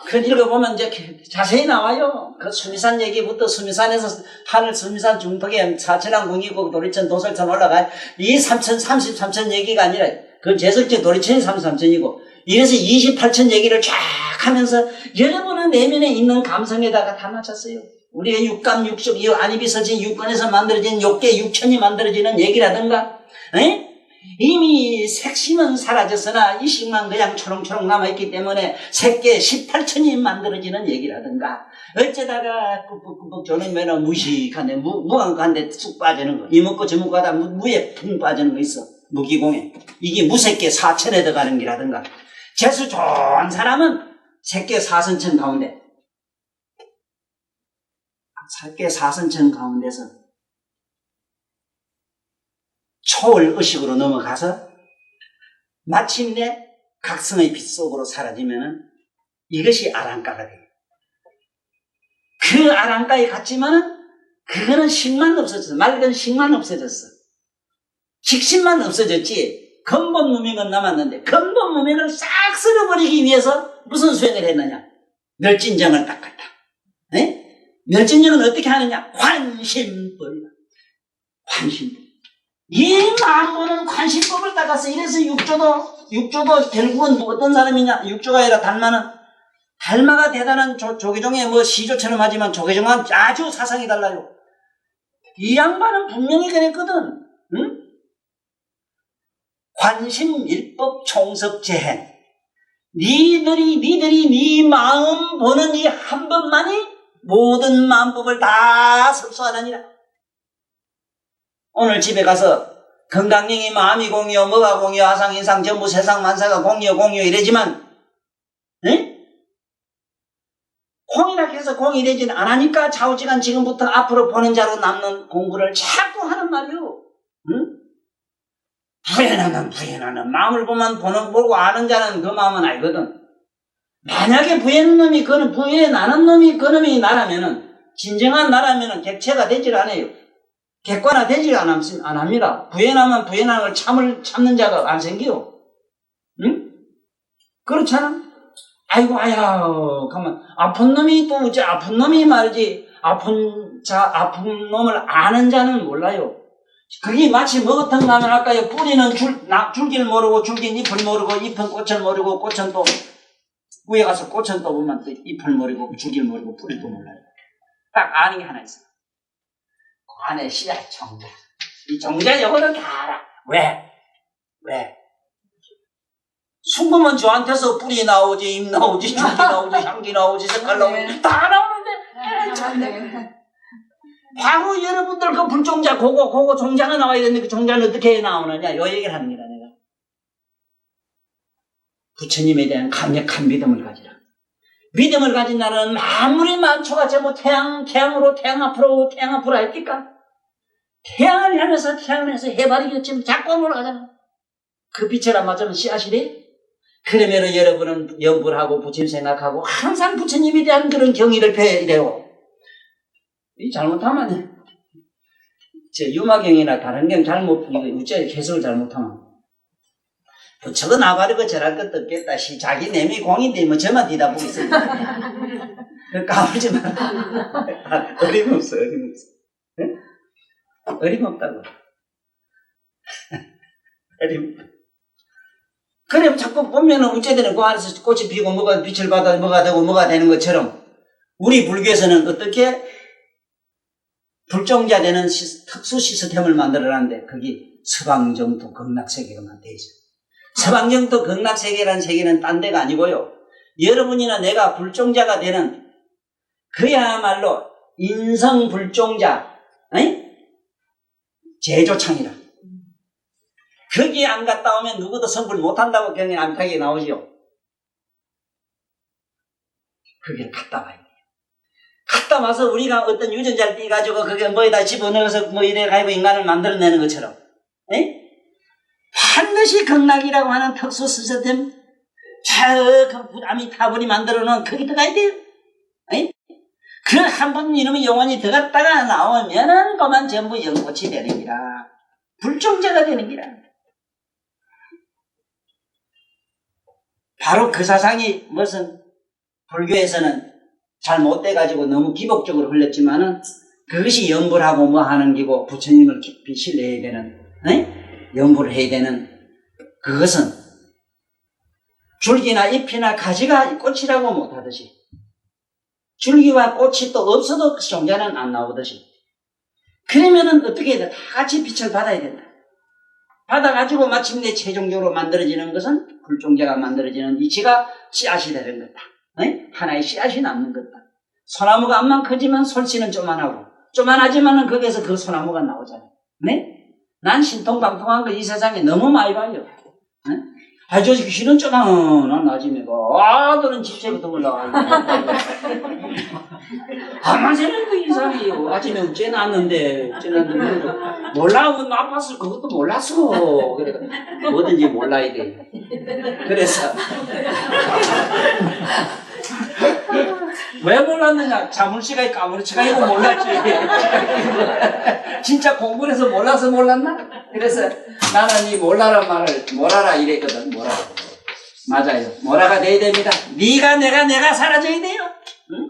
그걸 읽어보면 이제 자세히 나와요. 그 수미산 얘기부터 수미산에서 하늘 수미산 중턱에 사천왕 궁이고 도리천 도설천 올라가요. 이 33천 얘기가 아니라 그 제석제 도리천이 33천이고 이래서 28천 얘기를 쫙 하면서 여러분의 내면에 있는 감성에다가 다 맞췄어요. 우리의 육감, 육식, 이 안입이 서진 육건에서 만들어진 욕계 육천이 만들어지는 얘기라든가 이미 색심은 사라졌으나 이식만 그냥 초롱초롱 남아있기 때문에 색계 18천이 만들어지는 얘기라든가 어쩌다가 꾹꾹꾹 조는면은 무식한데 무감한데 쑥 빠지는 거 이먹고 저먹고 하다 무에 붕 빠지는 거 있어. 무기공에 이게 무색계 4천에 들어가는 기라든가 재수 좋은 사람은 색계 4선천 가운데 색계 4선천 가운데서 초월의식으로 넘어가서 마침내 각성의 빛 속으로 사라지면은 이것이 아랑가가 돼요. 그 아랑가에 갔지만은 그거는 식만 없어졌어. 맑은 식만 없어졌어. 식신만 없어졌지 근본 무명은 남았는데 근본 무명을 싹 쓸어버리기 위해서 무슨 수행을 했느냐? 멸진정을 닦았다. 네? 멸진정은 어떻게 하느냐? 관심법이다. 관심법. 이 마음보는 관심법을 닦았어. 이래서 육조도 결국은 어떤 사람이냐? 육조가 아니라 달마가 대단한 조계종의 뭐 시조처럼 하지만 조계종은 아주 사상이 달라요. 이 양반은 분명히 그랬거든. 응? 관심 일법 총섭 재행. 니들이 네 마음 보는 이 한 번만이 모든 마음법을 다 섭수하느니라. 오늘 집에 가서 건강령이 마음이 공유, 뭐가 공유, 하상, 인상, 전부 세상 만사가 공유 이래지만, 에? 공이라 해서 공이 되진 않으니까 좌우지간 지금부터 앞으로 보는 자로 남는 공부를 자꾸 하는 말이요. 응? 부연하는 마음을 보고 아는 자는 그 마음은 알거든. 만약에 부연한 놈이 부연하는 놈이 그 놈이 나라면은 진정한 나라면은 객체가 되질 않아요. 객관화 되질 안 합니다. 부연하면 부연하는 걸 참는 자가 안 생겨요. 응? 그렇잖아. 아이고, 가만. 아픈 놈이 또 어째 아픈 놈이 말이지. 아픈 놈을 아는 자는 몰라요. 그게 마치 뭐 같은가 하면 아까요. 뿌리는 줄기를 모르고 줄기는 잎을 모르고 잎은 꽃을 모르고 꽃은 또 위에 가서 꽃은 또 보면 또 잎을 모르고 줄기를 모르고 뿌리도 몰라요. 딱 아는 게 하나 있어. 그 안에 씨앗 정자. 이 정자 요거는 다 알아. 왜? 숨으면 저한테서 뿌리 나오지, 잎 나오지, 줄기 나오지, 향기 나오지, 색깔 나오지, 다 나오는데. 바로 여러분들 그 불종자, 그거 종자가 나와야 되는데 그 종자는 어떻게 나오느냐? 요 얘기를 합니다, 내가. 부처님에 대한 강력한 믿음을 가지라. 믿음을 가진 나는 아무리 만초가 전부 태양 앞으로 할니까? 태양을 향해서 해바라기 겹치면 자꾸 올라가잖아. 그 빛을 안 맞으면 씨앗이 돼? 그러면은 여러분은 염불 하고 부처님 생각하고 항상 부처님에 대한 그런 경의를 펴야 돼요. 이 잘못하면 유마경이나 다른 경 우째 해석을 잘못하면 부처가 나가리고 저랄 것도 없겠다. 자기 내미 공인데 뭐 저만 뒤다보고 있습니다. 까불지 마라. 어림없어. 네? 어림없다고. 어림없다. 그래 자꾸 보면은 어쨌든 그 안에서 꽃이 피고 뭐가 빛을 받아 뭐가 되고 뭐가 되는 것처럼 우리 불교에서는 어떻게 불종자 되는 특수 시스템을 만들어놨는데 그게 서방정토 극락세계로만 돼 있어요. 서방정토 극락세계라는 세계는 딴 데가 아니고요. 여러분이나 내가 불종자가 되는 그야말로 인성불종자 제조창이라. 거기에 안 갔다 오면 누구도 성불 못한다고 경에 암탉이 나오지요. 거기를 갔다 와야 돼요. 갔다 와서 우리가 어떤 유전자를 띠가지고 그게 뭐에다 집어넣어서 뭐 이래가지고 인간을 만들어내는 것처럼 반드시 극락이라고 하는 특수 시스템 그 아미타불이 만들어놓은 거기 들어가야 돼요. 그 한 번 이놈의 영혼이 들어갔다가 나오면은 그만 전부 영꽃이 되는 기라. 불종자가 되는 기라. 바로 그 사상이 무슨 불교에서는 잘못돼가지고 너무 기복적으로 흘렸지만은 그것이 염불하고 뭐 하는 기고 부처님을 깊이 신뢰해야 되는 염불을 해야 되는 그것은 줄기나 잎이나 가지가 꽃이라고 못하듯이 줄기와 꽃이 또 없어도 그 종자는 안 나오듯이 그러면은 어떻게 해야 돼? 다 같이 빛을 받아야 된다. 받아가지고 마침내 최종적으로 만들어지는 것은 불종자가 만들어지는 이치가 씨앗이 되는 거다. 하나의 씨앗이 남는 거다. 소나무가 암만 커지면 솔씨는 쪼만하고 쪼만하지만은 거기에서 그 소나무가 나오잖아요. 난 신통방통한 거 이 세상에 너무 많이 봐요. 저 귀신은 쩌다는 아침에 아들은 집새부터 올라가고 밤새는 그 이상해요. 아침에 어째 났는데 몰라 아팠을 그것도 몰랐어. 그래 뭐든지 몰라야 돼. 그래서 왜 몰랐느냐? 자물쇠가 까무러치가 이거 몰랐지. 진짜 공부를 해서 몰라서 몰랐나? 그래서 나는 이 몰라란 말을 몰아라 이랬거든. 몰아라. 맞아요. 몰아가 돼야 됩니다. 네가 내가 사라져야 돼요. 응?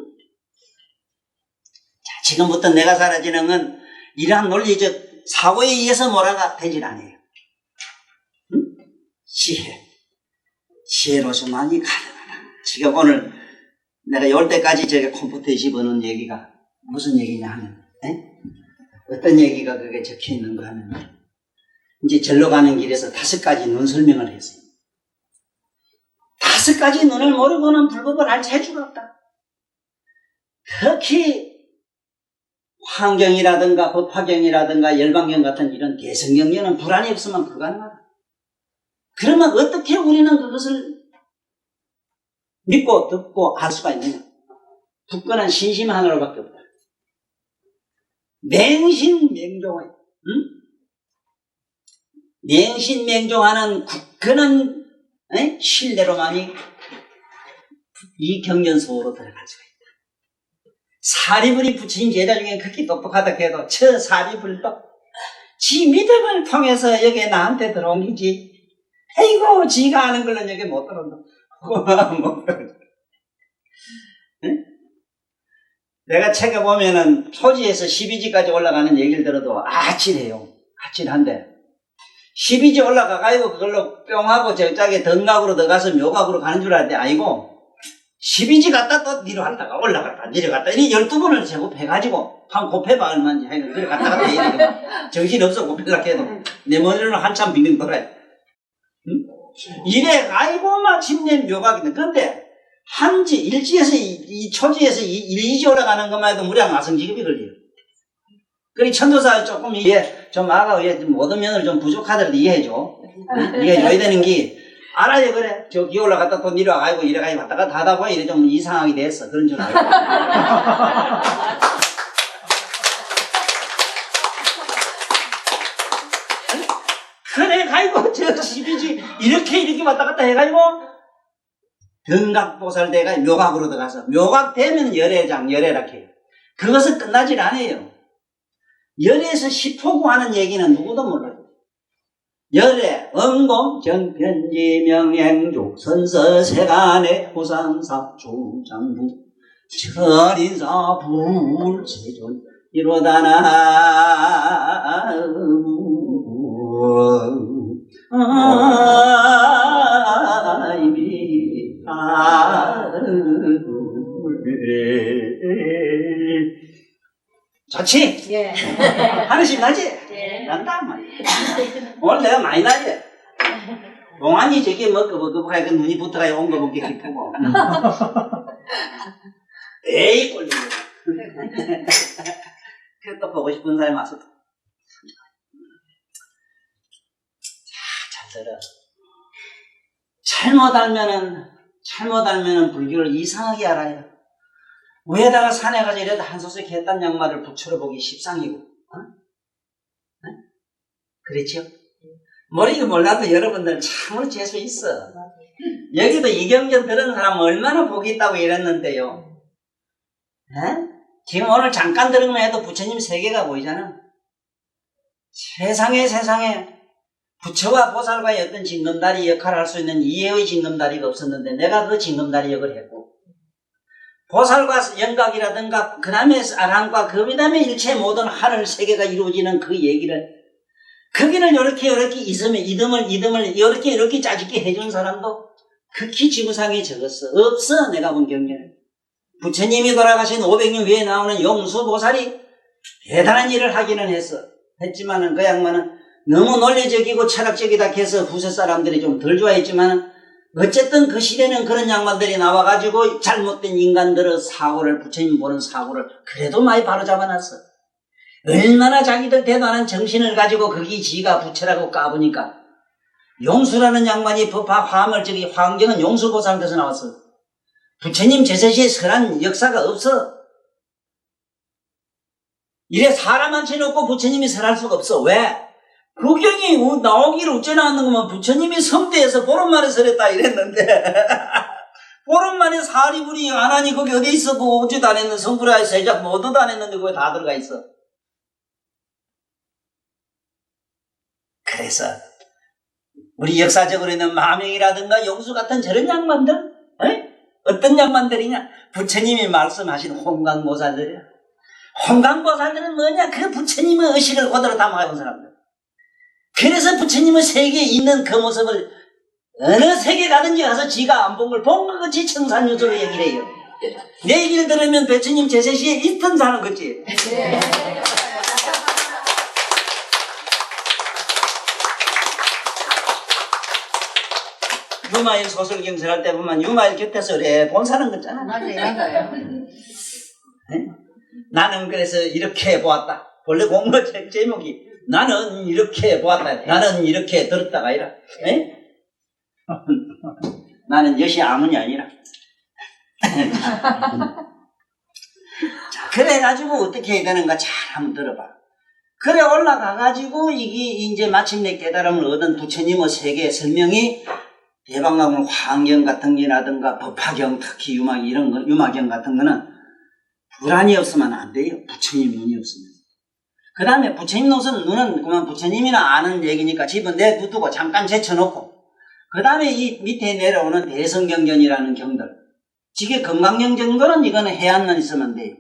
자, 지금부터 내가 사라지는 건 이러한 논리적 사고에 의해서 몰아가 되질 않아요. 응? 지혜로서만이 가능하다. 지금 오늘 내가 올 때까지 저게 컴퓨터에 집어넣은 얘기가 무슨 얘기냐 하면 어떤 얘기가 그게 적혀 있는 거 하면 이제 절로 가는 길에서 5가지 눈 설명을 했어요. 5가지 눈을 모르고는 불법을 할 재주가 없다. 특히 환경이라든가 법화경이라든가 열반경 같은 이런 대성경에는 불안이 없으면 불가능하다. 그러면 어떻게 우리는 그것을 믿고 듣고 할 수가 있느냐? 굳건한 신심 하나로밖에 없다. 맹신맹종하여, 맹신맹종하는 굳건한 신뢰로만이 이 경전소로 들어갈 수가 있다. 사리불이 부처님 제자 중에 그렇게 똑똑하다 해도 저 사리불도 지 믿음을 통해서 여기 나한테 들어온 거지. 아이고 지가 아는 걸로 여기 못 들어온다. 내가 책에 보면은 초지에서 12지까지 올라가는 얘기를 들어도 아찔해요. 아찔한데 12지 올라가가지고 그걸로 뿅하고 저짝에 덩각으로 들어가서 묘각으로 가는 줄 알았는데 아니고 12지 갔다 또 내려갔다가 올라갔다 내려갔다 이 12번을 제곱해가지고 한 곱해봐 얼마인지 하여튼 그래 갔다 갔다 이래 정신없어 곱해려고 해도 내 머리로는 한참 빙빙 돌아요. 응? 이래 아이고 마침내 묘각인데 근데 한지 일지에서 이 초지에서 1, 2지 올라가는 것만 해도 무량 아성지급이 걸려요. 그리 천도사 조금 이해 좀 아가 모든 면을 좀 부족하더라도 이해해줘. 이해해줘야 되는 게 알아요. 그래 저 기 올라갔다 또 내려와가지고 이래가지고 왔다 갔다 하다 보니 이래 좀 이상하게 됐어. 그런 줄 알고 그래 가지고 저 12지 이렇게 왔다 갔다 해가지고 등각보살대가 묘각으로 들어가서 묘각 되면 열애라 해요. 그것은 끝나질 않아요. 열애에서 10호구 하는 얘기는 누구도 몰라요. 열애, 응공, 정편지, 명행조, 선서, 세간의 호상사, 조장부, 철인사, 불체존, 이로다나, 좋지? 예. 하나씩 나지? 예. 난다 말이야. 오늘 내가 많이 나지? 동안이 저기 먹고 그 눈이 붙어가지고 온 거 먹기 기쁘고 에이 꼴리네. 그래 또 보고 싶은 사람이 와서 잘 들어. 잘못 알면은 불교를 이상하게 알아요. 위에다가 산에 가서 이래도 한 소씩 했단 양말을 부처로 보기 십상이고, 그렇죠? 모르긴 몰라도 여러분들 참으로 재수 있어. 여기도 이경전 들은 사람 얼마나 복이 있다고 이랬는데요. 지금 오늘 잠깐 들으면 해도 부처님 세계가 보이잖아. 세상에 부처와 보살과의 어떤 징검다리 역할을 할 수 있는 이해의 징검다리가 없었는데 내가 그 징검다리 역을 했고 보살과 영각이라든가 그 다음에 아랑과 그 다음에 일체 모든 하늘 세계가 이루어지는 그 얘기를 거기를 이렇게 이듬을 이렇게 짜집게 해준 사람도 극히 지구상에 적었어. 없어. 내가 본 경전에 부처님이 돌아가신 500년 후에 나오는 용수보살이 대단한 일을 하기는 했지만은 그 양반은 너무 논리적이고 철학적이다 해서 후세 사람들이 좀 덜 좋아했지만 어쨌든 그 시대는 그런 양반들이 나와가지고 잘못된 인간들의 사고를 부처님 보는 사고를 그래도 많이 바로잡아놨어. 얼마나 자기들 대단한 정신을 가지고 거기 지가 부처라고 까보니까 용수라는 양반이 화엄을 저기 화엄경은 용수보살한테서 나왔어. 부처님 제세시에 설한 역사가 없어. 이래 사람 한 채 놓고 부처님이 설할 수가 없어. 왜? 그 경이 나오기를 어째 나왔는 거면 부처님이 성대에서 보름만에 설했다 이랬는데 보름만에 사리불이 안 하니 거기 어디 있어? 그 어제도 안 했는데 성불하에 세작 모두도 안 했는데 거기 다 들어가 있어. 그래서 우리 역사적으로 있는 마명이라든가 용수 같은 저런 양반들, 어떤 양반들이냐? 부처님이 말씀하신 홍강보살들이야. 홍강보살들은 뭐냐? 그 부처님의 의식을 그대로 담아온 사람들. 그래서 부처님의 세계에 있는 그 모습을 어느 세계 가든지 가서 지가 안 본 걸 본 것 같이 청산유수로 얘기를 해요. 내 얘기를 들으면 부처님 제세시에 있던 사람 거지. 유마일 소설경설할 때 보면 유마일 곁에서 그래 본 사람 같잖아. 맞아요. 나는 그래서 이렇게 보았다. 본래 공부 제목이 나는 이렇게 보았다. 나는 이렇게 들었다가 아니라 나는 여시 아문이 아니라 자, 그래가지고 어떻게 해야 되는가 잘 한번 들어봐. 그래 올라가가지고 이게 이제 마침내 깨달음을 얻은 부처님의 세계 설명이 대방강물 화엄경 같은 게라든가 법화경 특히 이런 거 유마경 같은 거는 불안이 없으면 안 돼요. 부처님 눈이 없으면. 그 다음에 부처님 눈은 그만 부처님이나 아는 얘기니까 집은 내두고 잠깐 제쳐놓고 그 다음에 이 밑에 내려오는 대성경전이라는 경들 지게 금강경 정도는 이거는 해안만 있으면 돼요.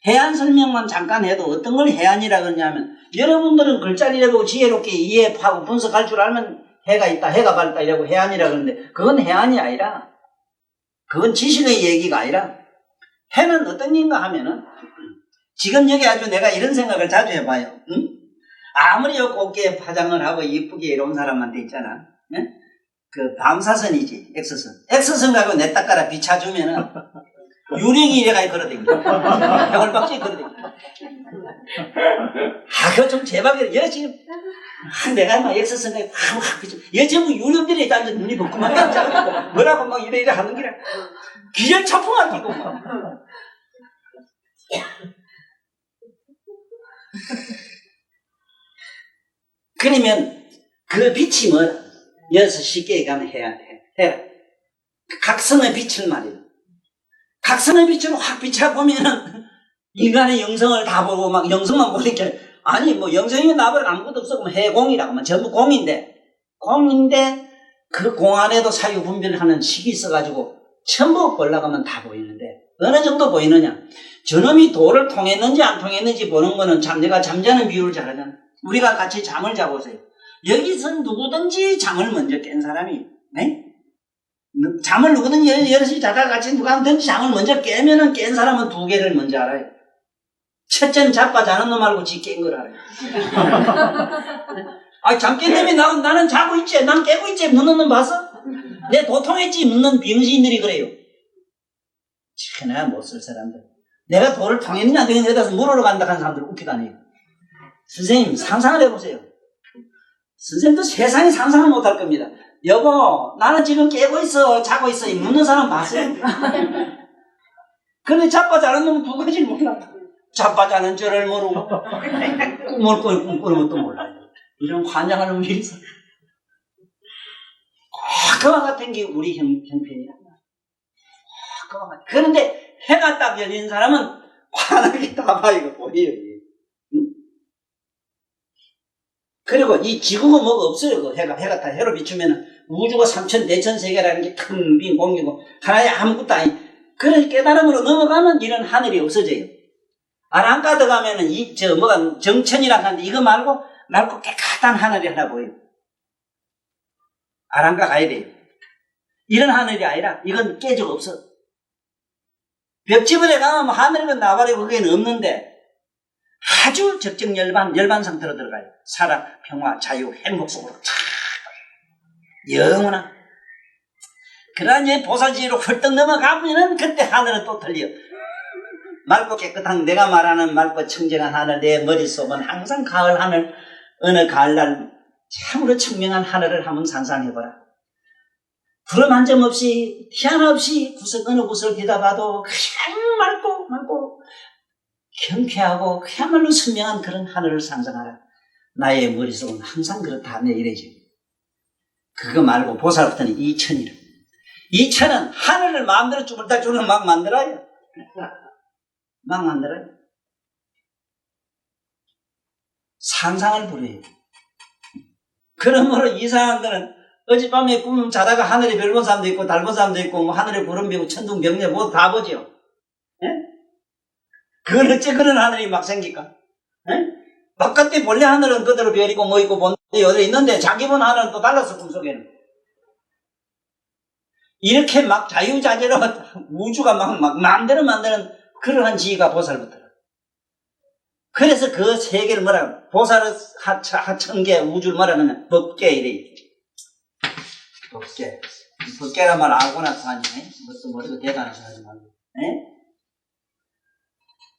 해안 설명만 잠깐 해도 어떤 걸 해안이라 그러냐면 여러분들은 글자를 읽고 지혜롭게 이해하고 분석할 줄 알면 해가 있다, 해가 밝다 이라고 해안이라 그러는데 그건 해안이 아니라 그건 지식의 얘기가 아니라 해는 어떤 인가 하면은 지금 여기 아주 내가 이런 생각을 자주 해봐요. 응? 아무리 곱게 화장을 하고 이쁘게 이런 사람한테 있잖아. 응? 그 방사선이지, 엑스선. 엑스선 가고 내 닦아라 비춰주면은 유령이 이래가 걸어다니고 벽을박지 걸어다니고 그거 좀 제발 얘 지금 내가 막 엑스선 가고 얘 전부 유령들이 앉아 눈이 벗고만 앉아 뭐라고 막 이래 하는 기라 기절 차풍 안 끼고 막 그러면 그 빛이 뭐라? 여기서 쉽게 얘기하면 해라. 각성의 빛을 말이야. 각성의 빛으로 확 비춰보면은 인간의 영성을 다 보고 막 영성만 보니까 아니 뭐 영성이 나버려 아무것도 없어 그러면 해공이라고 하면 전부 공인데 그 공 안에도 사유 분별하는 식이 있어가지고 전부 올라가면 다 보이는데 어느 정도 보이느냐? 저놈이 도를 통했는지 안 통했는지 보는 거는 내가 잠자는 비유를 잘하잖아. 우리가 같이 잠을 자고 오세요. 여기서 누구든지 잠을 먼저 깬 사람이, 네? 잠을 누구든지 여럿이 자다가 같이 누구든지 잠을 먼저 깨면은 깬 사람은 두 개를 먼저 알아요. 첫째는 자빠자는 놈 말고 지 깬 걸 알아요. 잠 깬 놈이 나는 자고 있지, 난 깨고 있지, 묻는 놈 봤어? 내 도통했지, 묻는 병신들이 그래요. 천하 못 쓸 사람들. 내가 도를 통했느냐 안 통했느냐에 대해서 물으러 간다 하는 사람들 웃기다네요. 선생님 상상을 해보세요. 선생님도 세상에 상상을 못할 겁니다. 여보 나는 지금 깨고 있어 자고 있어 이 묻는 사람 봤어요? 근데 자빠자는 놈은 두 가지를 몰라. 자빠자는 저를 모르고 꿈을 꾸는 것도 몰라요. 이런 환장하는 일이 있어. 그와 같은 게 우리 형편이란 말이야. 그런데 해가 딱 열린 사람은 환하게 다 봐 이거 보여요. 그리고 이 지구가 뭐가 없어요. 그 해가 다 해로 비추면은 우주가 3천 대천 세계라는 게 큰 빈 공기고 하나의 아무것도 아니. 그런 깨달음으로 넘어가면 이런 하늘이 없어져요. 아랑가 들어가면은 정천이라고 하는데 이거 말고 맑고 깨끗한 하늘이 하나 보여요. 아랑가 가야 돼요. 이런 하늘이 아니라 이건 깨져 없어. 벽지불에 가면 하늘은 나발이고 그게는 없는데 아주 적정 열반 상태로 들어가요. 사랑, 평화, 자유, 행복 속으로 영원한 그러한 이제 보살지로 훌떡 넘어가면은 그때 하늘은 또 틀려. 맑고 깨끗한 내가 말하는 맑고 청정한 하늘 내 머릿속은 항상 가을 하늘 어느 가을날 참으로 청명한 하늘을 한번 상상해봐라. 구름 한 점 없이 티 하나 없이 어느 구석을 뒤다봐도 그냥 맑고 경쾌하고 그야말로 선명한 그런 하늘을 상상하라. 나의 머릿속은 항상 그렇다 내 이래죠. 그거 말고 보살부터는 이천이라. 이천은 하늘을 마음대로 쭈물딱쭈물 막 만들어요. 막 만들어요. 상상을 부려요. 그러므로 이상한 거는 어젯밤에 꿈 자다가 하늘에 별 본 사람도 있고 달 본 사람도 있고 뭐 하늘에 구름 비고 천둥 병력 뭐 다 보죠. 예? 그걸 어째 그런 하늘이 막 생길까? 예? 바깥에 본래 하늘은 그대로 별이고 뭐 있고 뭔데 어디 있는데 자기 본 하늘은 또 달랐어 꿈속에는. 이렇게 막 자유자재로 우주가 막 마음대로 만드는 그러한 지혜가 보살부터라. 그래서 그 세계를 뭐라 보살의 하천계 우주를 뭐라 하면 법계 이래. 법계란 말 알고 나서 하니 무슨 머리가 대단해서 하지 말고. 에?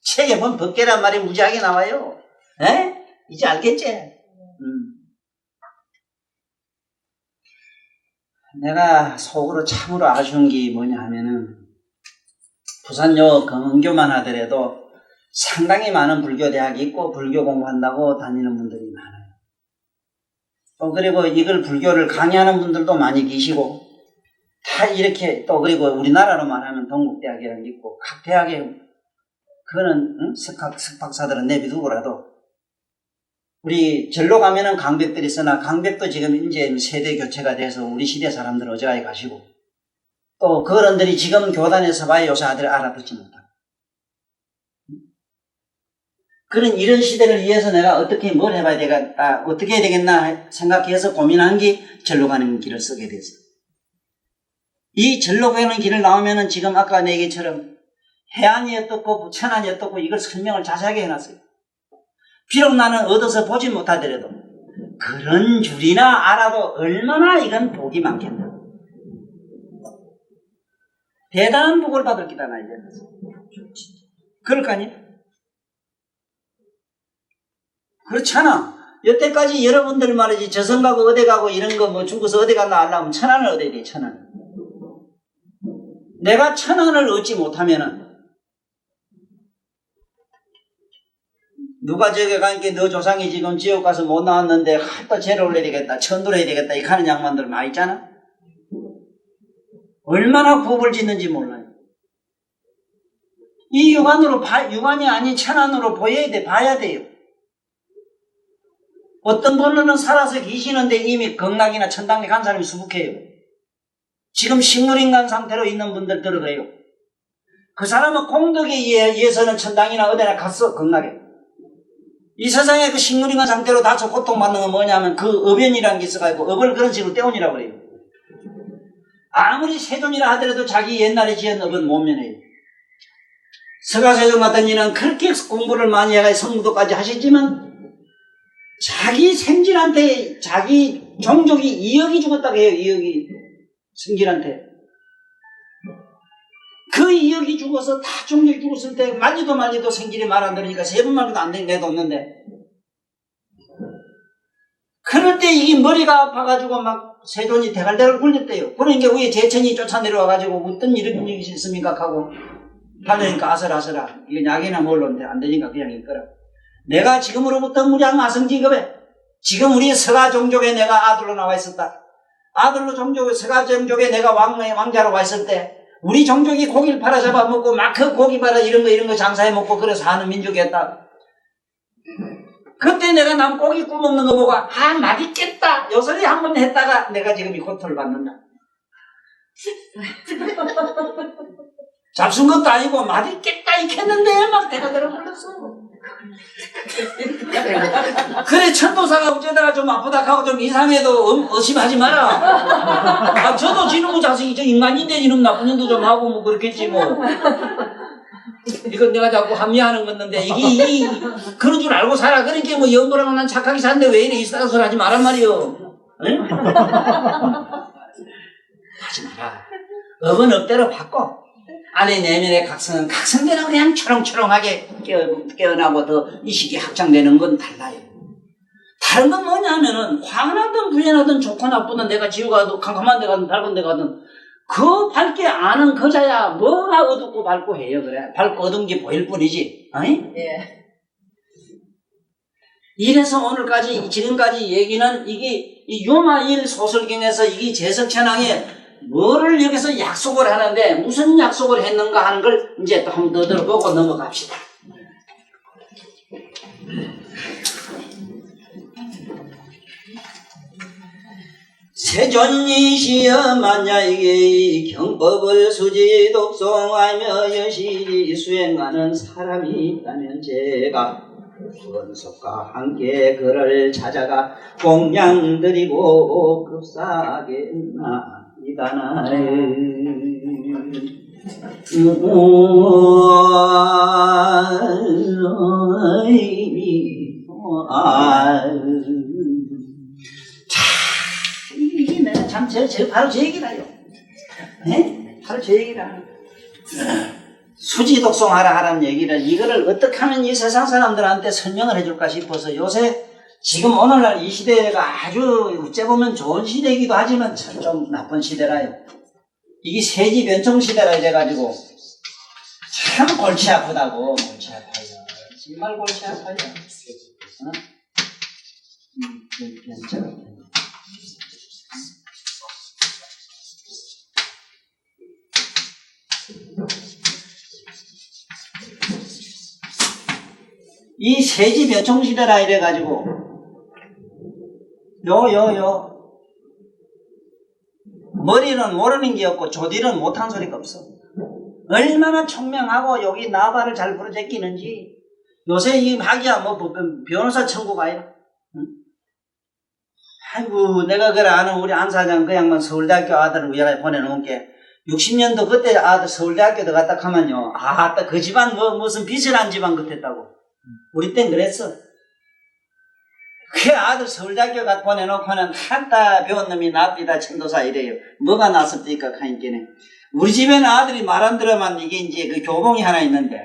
책에 보면 법계란 말이 무지하게 나와요. 에? 이제 알겠지? 내가 속으로 참으로 아쉬운 게 뭐냐 하면은 부산요 검은교만 하더라도 상당히 많은 불교 대학이 있고 불교 공부한다고 다니는 분들이 많아요. 또 그리고 이걸 불교를 강의하는 분들도 많이 계시고 다 이렇게 또 그리고 우리나라로 말하면 동국대학이라는 게 있고 각 대학에 그거는 석박사들은 내비두고라도 우리 절로 가면은 강백들이 있으나 강백도 지금 이제 세대 교체가 돼서 우리 시대 사람들은 어지간히 가시고 또 그 어른들이 지금 교단에서 봐야 요새 아들 알아듣지 못하고 그런 이런 시대를 위해서 내가 어떻게 뭘 해봐야 되겠다 어떻게 해야 되겠나 생각해서 고민한 게 절로 가는 길을 쓰게 됐어. 이 절로 가는 길을 나오면은 지금 아까 내 얘기처럼 해안이 어떻고 천안이 어떻고 이걸 설명을 자세하게 해놨어요. 비록 나는 얻어서 보지 못하더라도 그런 줄이나 알아도 얼마나 이건 복이 많겠나. 대단한 복을 받을 기다 나 이제. 그럴 거 아니야? 그렇잖아. 여태까지 여러분들 말이지 저승 가고 어디 가고 이런 거 뭐 죽어서 어디 갔나 알라면 천안을 얻어야 돼. 천안. 내가 천안을 얻지 못하면은 누가 저기 가니까 너 조상이 지금 지옥 가서 못 나왔는데 또 죄를 올려야 되겠다 천도를 해야 되겠다 이 하는 양반들 많이 있잖아. 얼마나 부업을 짓는지 몰라요. 이 육안으로 육안이 아닌 천안으로 보여야 돼. 봐야 돼요. 어떤 분은 살아서 계시는데 이미 극락이나 천당에 간 사람이 수북해요. 지금 식물인간 상태로 있는 분들 들어가요. 그 사람은 공덕에 의해서는 천당이나 어디나 갔어. 극락에. 이 세상에 그 식물인간 상태로 다쳐 고통받는 건 뭐냐면 그 업연이라는 게 있어가지고 업을 그런 식으로 떼운이라고 그래요. 아무리 세존이라 하더라도 자기 옛날에 지은 업은 못 면해요. 서가세존 같은 이는 그렇게 공부를 많이 해가지고 성무도까지 하셨지만 자기 생질한테 자기 종족이 2억이 죽었다고 해요. 2억이 생질한테. 그 2억이 죽어서 다 종족이 죽었을 때 말리도 생질이 말 안 들으니까 3번 말도 안 되니 내뒀는데 그럴 때 이게 머리가 아파가지고 막 세존이 대갈대갈 굴렸대요. 그러니까 위에 제천이 쫓아내려와가지고 어떤 이런 일이 있습니까 하고 달려니까 아슬아슬아. 이건 약이나 뭘로는데 안 되니까 그냥 있거라. 내가 지금으로부터 무량 아성직업에 지금 우리 서가 종족에 내가 아들로 나와 있었다. 아들로 종족에 서가 종족에 내가 왕자로 와 있을 때 우리 종족이 고기를 팔아 잡아먹고 막 그 고기 팔아 이런 거 장사해 먹고 그래서 사는 민족이었다. 그때 내가 남 고기 구먹는 거 보고 맛있겠다 요소리 한번 했다가 내가 지금 이 고통을 받는다. 잡순 것도 아니고 맛있겠다 이렇게 했는데 막 대가대가 불렀어. 그래 천도사가 어쩌다가 좀 아프다 하고 좀 이상해도 의심하지 마라. 저도 지놈의 자식이 저 인간인데 이놈 나쁜 년도 좀 하고 뭐 그렇겠지 뭐. 이건 내가 자꾸 합리화하는 건데 이게 그런 줄 알고 살아. 그러니까 뭐 영도랑 난 착하게 사는데 왜 이래 이상한 소리 하지 말란 말이요. 응? 하지 마라. 업은 업대로 바꿔. 안에 내면의 각성은 각성되는 그냥 초롱초롱하게 깨어나고 더 이식이 확장되는 건 달라요. 다른 건 뭐냐면은 화나든 불행하든 좋고 나쁘든 내가 지우가든 캄캄한 데 가든 밝은 데 가든 그 밝게 아는 그자야 뭐가 어둡고 밝고 해요. 그래 밝고 어두운 게 보일 뿐이지. 아니? 예. 이래서 오늘까지 지금까지 얘기는 이게 이 요마일 소설경에서 이게 제석천왕이 뭐를 여기서 약속을 하는데 무슨 약속을 했는가 하는 걸 이제 또 한 번 더 들어보고 넘어갑시다. 세존이시여 만약에 경법을 수지 독송하며 여실히 수행하는 사람이 있다면 제가 원석과 함께 그를 찾아가 공양 드리고 급사하겠나이다나에 이게 내가 참 바로 제 얘기라요. 네? 바로 제 얘기라. 수지독송하라 하라는 얘기를 이거를 어떻게 하면 이 세상 사람들한테 설명을 해줄까 싶어서 요새 지금 오늘날 이 시대가 아주 어째 보면 좋은 시대이기도 하지만 좀 나쁜 시대라요. 이게 세지 변청 시대라 이래가지고 참 골치 아프다고. 골치 아파요. 정말 골치 아파요. 어? 변청. 이 세지 멸종시대라 이래가지고 머리는 모르는 게 없고 조디는 못한 소리가 없어. 얼마나 총명하고 여기 나발을 잘 부러제끼는지. 요새 이 하기야 뭐 변호사 천국 아니야. 응? 아이고 내가 그래 아는 우리 안 사장 그 양반 서울대학교 아들을 위하여 보내놓은 게 60년도 그때 아들 서울대학교 들어갔다 하면요 아따 그 집안 뭐 무슨 비실한 집안 같았다고. 우리 땐 그랬어. 그 아들 서울대학교 갖다 보내놓고는 한따 배운 놈이 납니다 천도사 이래요. 뭐가 났습니까 하니까네. 우리 집에는 아들이 말 안 들으면 이게 이제 그 교봉이 하나 있는데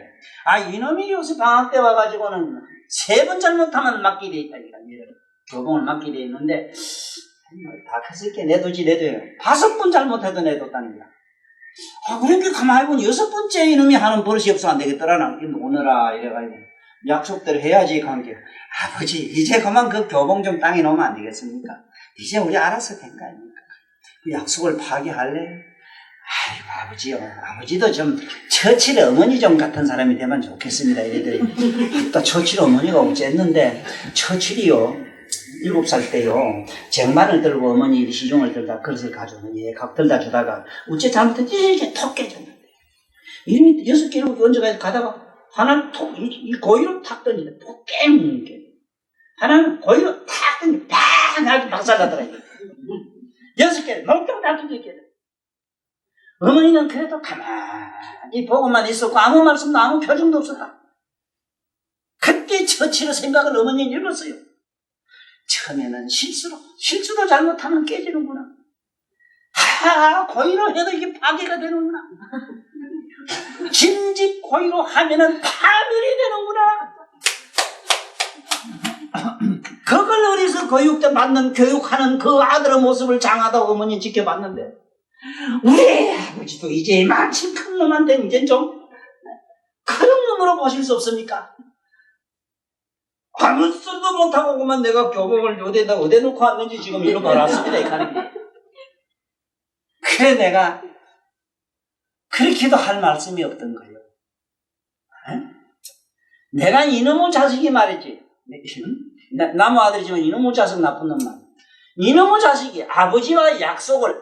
이놈이 요새 방학 때 와가지고는 3번 잘못하면 맞게 돼 있다. 교봉을 맞게 돼 있는데 다 컸을게 내두지 내둬요. 5번 잘못해도 내뒀다는 거야. 그러니까 가만히 보면 6번째 이놈이 하는 버릇이 없어 안 되겠더라. 오느라 이래가지고 약속대로 해야지 관계. 아버지 이제 그만 그 교봉 좀 땅에 놓으면 안 되겠습니까? 이제 우리 알아서 된 거 아닙니까? 그 약속을 파기할래? 아이고 아버지요. 아버지도 좀 처칠 어머니 좀 같은 사람이 되면 좋겠습니다. 이래더니 또 처칠 어머니가 어쨌는데 처칠이요 7살 때요 쟁반을 들고 어머니 시중을 들다 그릇을 가져오면 각 들다 주다가 어째 잘못했지 이렇게 톡 깨졌는데 이름이 6개를 얹어가지고 가다가 하나는 톡 이 고의로 탁 던지네 톡 깽 하나는 고의로 탁 던지네 팍 아주 박살나더라. 6개 멍땅 다 던졌게 돼. 어머니는 그래도 가만히 보고만 있었고 아무 말씀도 아무 표정도 없었다. 그때 처치로 생각을 어머니는 읽었어요. 처음에는 실수도 잘못하면 깨지는구나. 고의로 해도 이게 파괴가 되는구나. 진집 고의로 하면은 파멸이 되는구나. 그걸 어디서 교육때 받는 교육하는 그 아들의 모습을 장하다고 어머니 지켜봤는데 우리 아버지도 이제 마침 큰 놈한테 이제 좀 그런 놈으로 보실 수 없습니까? 아무 소리도 못하고 그만 내가 교복을 어디다 놓고 왔는지 지금 이리로 걸어왔습니다. 이 가는 게. 그래 내가 그렇게도 할 말씀이 없던 거예요. 에? 내가 이놈의 자식이 말이지. 나무 아들이지만 이놈의 자식 나쁜 놈만. 이놈의 자식이 아버지와 약속을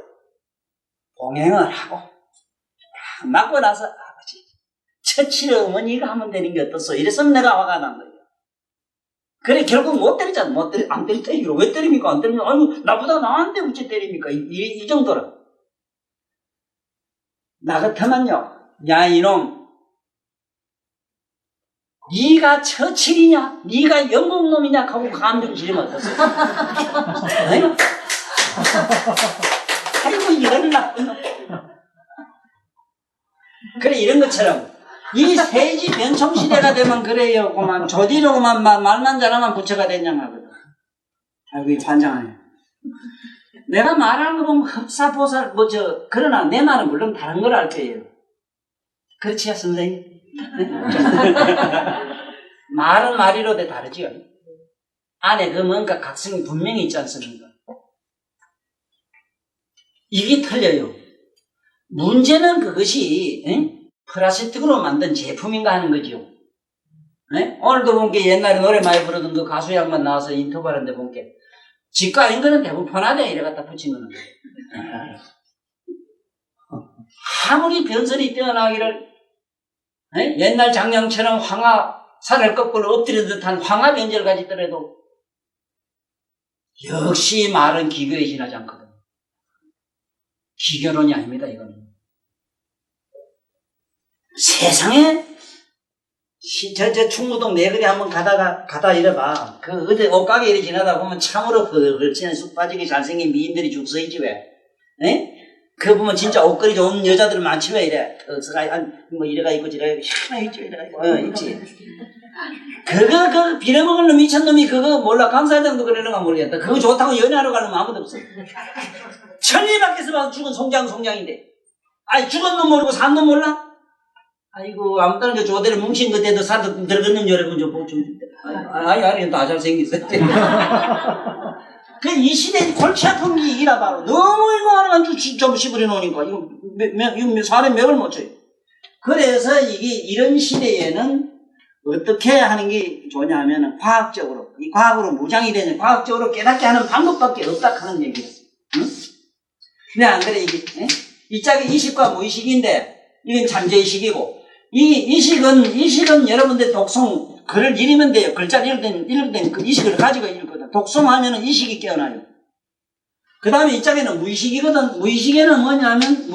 봉행을 하고 맞고 나서 아버지 처치를 어머니가 하면 되는 게 어떻소? 이래서 내가 화가 난 거예요. 그래 결국 못 때리잖아. 안 때릴 테니까 왜 때립니까? 안 때리면 아이고 나보다 나한테 어째 때립니까? 이 정도로. 나 같으면요. 야 이놈 네가 처칠이냐? 네가 영국놈이냐? 하고 감정 지르면 어떻소? 아이고 이런 나쁜 놈. 그래 이런 것처럼 이 세지 변청 시대가 되면 그래요. 그만 조디로 그만 말만 잘하면 부처가 되냐 하거든. 아이고, 이 환장하네. 내가 말하는 거 보면 흡사보살, 그러나 내 말은 물론 다른 걸 알 거예요. 그렇지요, 선생님? 네? 말은 말이로도 다르지요. 안에 그 뭔가 각성이 분명히 있지 않습니까? 이게 틀려요. 문제는 그것이 플라스틱으로 만든 제품인가 하는 거죠. 네? 오늘도 본게 옛날에 노래 많이 부르던 그 가수 양반 나와서 인터뷰하는데 본게 지가 아닌 거는 대부분 편하대 이래 갖다 붙인 거는. 아무리 변선이 뛰어나기를 옛날 장량처럼 살을 거꾸로 엎드린 듯한 황화 변절을 가지더라도 역시 말은 기교에 지나지 않거든. 기교론이 아닙니다, 이거는. 세상에, 저 충무동 내거리 한번 가다 이래봐. 어디 옷가게 이렇게 지나다 보면 참으로 걸치는 쑥 빠지게 잘생긴 미인들이 쭉 서있지, 왜? 그거 보면 진짜 옷걸이 좋은 여자들 많지, 왜 이래? 이래가 있고, 저래가 있고, 하나 있지, 이래가 있고, 있지. 그거 빌어먹을 놈, 미친놈이 그거 몰라. 강사장도 그러는가 모르겠다. 그거 좋다고 연애하러 가는 놈 아무도 없어. 천리 밖에서 봐서 죽은 송장인데. 아니, 죽은 놈 모르고 산 놈 몰라? 아이고, 아무튼 저 조대를 뭉친 그때도 사도 들어간 놈 여러분 좀 보고 좀. 아니, 다 잘생겼어. 이 시대에 골치 아픈 게 이라 바로. 너무 이거 하나만 좀 씹으려 놓으니까. 이거 사람 맥을 못 쳐요. 그래서 이런 시대에는 어떻게 하는 게 좋냐 하면은 과학적으로, 이 과학으로 무장이 되는 과학적으로 깨닫게 하는 방법밖에 없다 하는 얘기예요. 응? 근데 안 그래, 이 짝이 이식과 무의식인데, 이건 잠재의식이고, 이식은 여러분들 독송, 글을 읽으면 돼요. 글자를 읽을 땐 그 이식을 가지고 읽거든. 독송하면은 이식이 깨어나요. 그 다음에 이 짝에는 무의식이거든. 무의식에는 뭐냐면,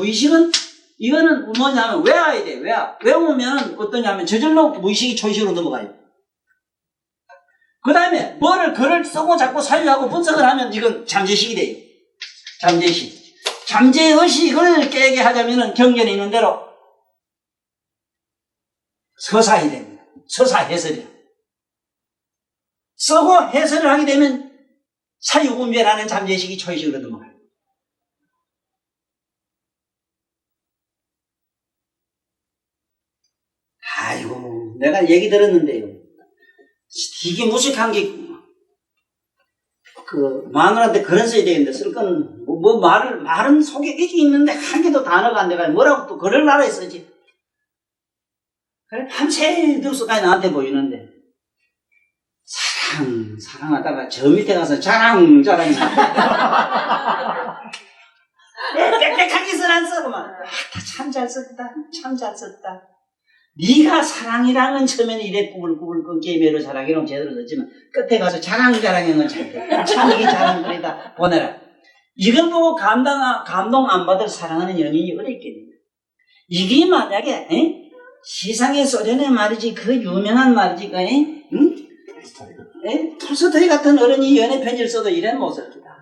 이거는 뭐냐면 외워야 돼. 외우면 어떠냐면 저절로 무의식이 초의식으로 넘어가요. 그 다음에 글을 쓰고 자꾸 사유하고 분석을 하면 이건 잠재의식이 돼요. 잠재의식. 잠재의식을 깨게 하자면은 경전에 있는 대로 서사해야 됩니다. 서사해설이야. 쓰고 해설을 하게 되면 사유분별하는 잠재의식이 초의식으로 넘어가요. 아이고, 내가 얘기 들었는데요. 이게 무식한 게, 마누라한테 그런 써야 되겠는데, 쓸 건, 말은 속에 이게 있는데, 한 개도 단어가 안 돼가지고, 뭐라고 또 그럴 나라에 쓰지. 그래, 밤새 득수까지 나한테 보이는데, 사랑하다가 저 밑에 가서 자랑. 빽빽하게 안 써, 그만. 참 잘 썼다. 네가 사랑이라는 처음에는 이래 꾸불꾸불 끊기면로 사랑이라고 제대로 썼지만 끝에 가서 자랑하는 잘돼. 참 이게 자랑거리다. 보내라. 이걸 보고 감동 안 받을 사랑하는 연인이 어디 있겠냐. 이게 만약에 시상의 소련의 말이지 그 유명한 말이지 톨스토이 같은 어른이 연애 편지를 써도 이래는 못 씁니다.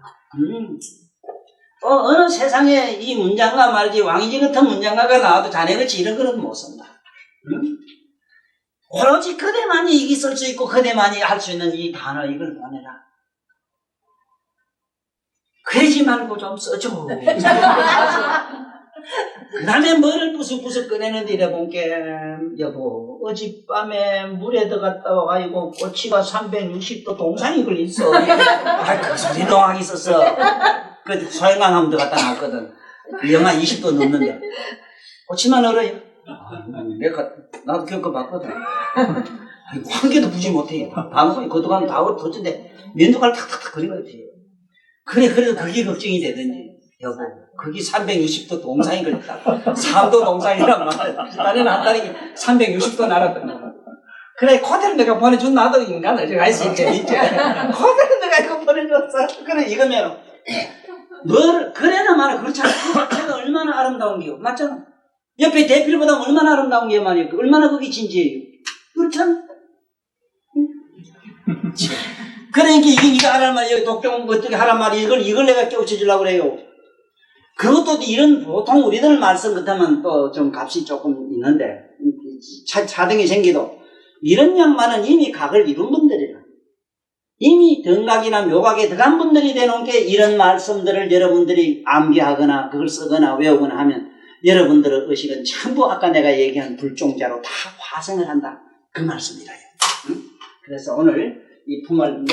어느 세상에 이 문장가 말이지 왕이지 같은 문장가가 나와도 자네같이 이런 거는 못 쓴다. 오로지 그대만이 이게 쓸 수 있고 그대만이 할 수 있는 이 단어 이걸 보내라. 그러지 말고 좀 써줘. 그 다음에 뭐를 부스부스 꺼내는데 이래 본게 여보 어젯밤에 물에 들어갔다 와가지고 꼬치가 360도 동상이 걸려있어. 그 소리 농하게 있었어. 그 소형강 한번 들어갔다 놨거든. 영하 20도 넘는데 꼬치만 얼어요. 나도 겪어봤거든. 한 개도 부지 못해. 방송에 걷어가면 다 얼어붙는데 면도칼 탁탁탁 그리거지. 그래도 그게 걱정이 되든지. 여보, 그게 360도 동상이 걸렸다. 3도 동상이란 말이야. 나는 한다는 게 360도 날았던 거야. 그래, 코드를 내가 보내준 나도 인간을 제가 할 수 있지. 코드를 내가 이거 보내줬어. 그래, 이거면, 그래나 말아. 그렇잖아. 그 자체가 얼마나 아름다운 게요. 맞잖아. 옆에 대필보다 얼마나 아름다운 게 말이야. 얼마나 그게 진지해요. 그렇잖아. 그러니까 이거 하란 말이야. 독경 어떻게 하란 말이야. 이걸 내가 깨우쳐주려고 그래요. 그것도 보통 우리들 말씀 같으면 또 좀 값이 조금 있는데, 차등이 생기도, 이런 양반은 이미 각을 이룬 분들이라. 이미 등각이나 묘각에 들어간 분들이 되는 게 이런 말씀들을 여러분들이 암기하거나 그걸 쓰거나 외우거나 하면 여러분들의 의식은 전부 아까 내가 얘기한 불종자로 다 화생을 한다. 그 말씀이라요. 응? 그래서 오늘 이 품을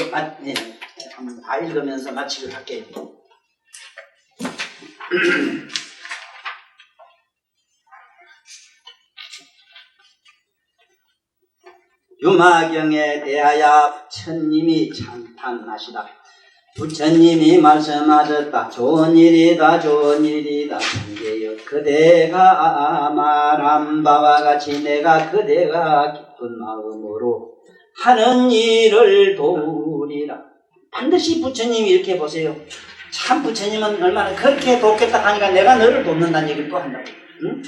한번 다 읽으면서 마치도록 할게요. 유마경에 대하여 부처님이 찬탄하시다. 부처님이 말씀하셨다. 좋은 일이다 좋은 일이다 천재여 그대가 말한 바와 같이 내가 그대가 기쁜 마음으로 하는 일을 도우리라. 반드시 부처님이 이렇게 보세요. 참 부처님은 얼마나 그렇게 돕겠다 하니까 내가 너를 돕는다는 얘기를 또 한다고. 응?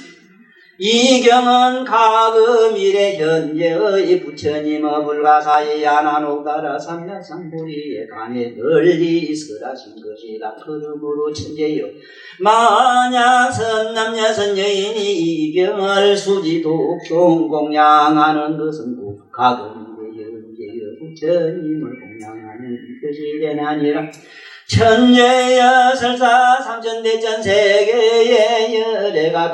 이 경은 가금 이래 현재의 부처님의 불가사의 아나노가라 삼야삼부리에 간에 널리 설하신 것이다. 그러므로 천재여 만약 선남녀 선여인이 이 경을 수지 독송 공양하는 것은 가금 이래 현재의 부처님을 공양하는 것이 되나니라. 천재여 설사 삼천대천 세계의 열애가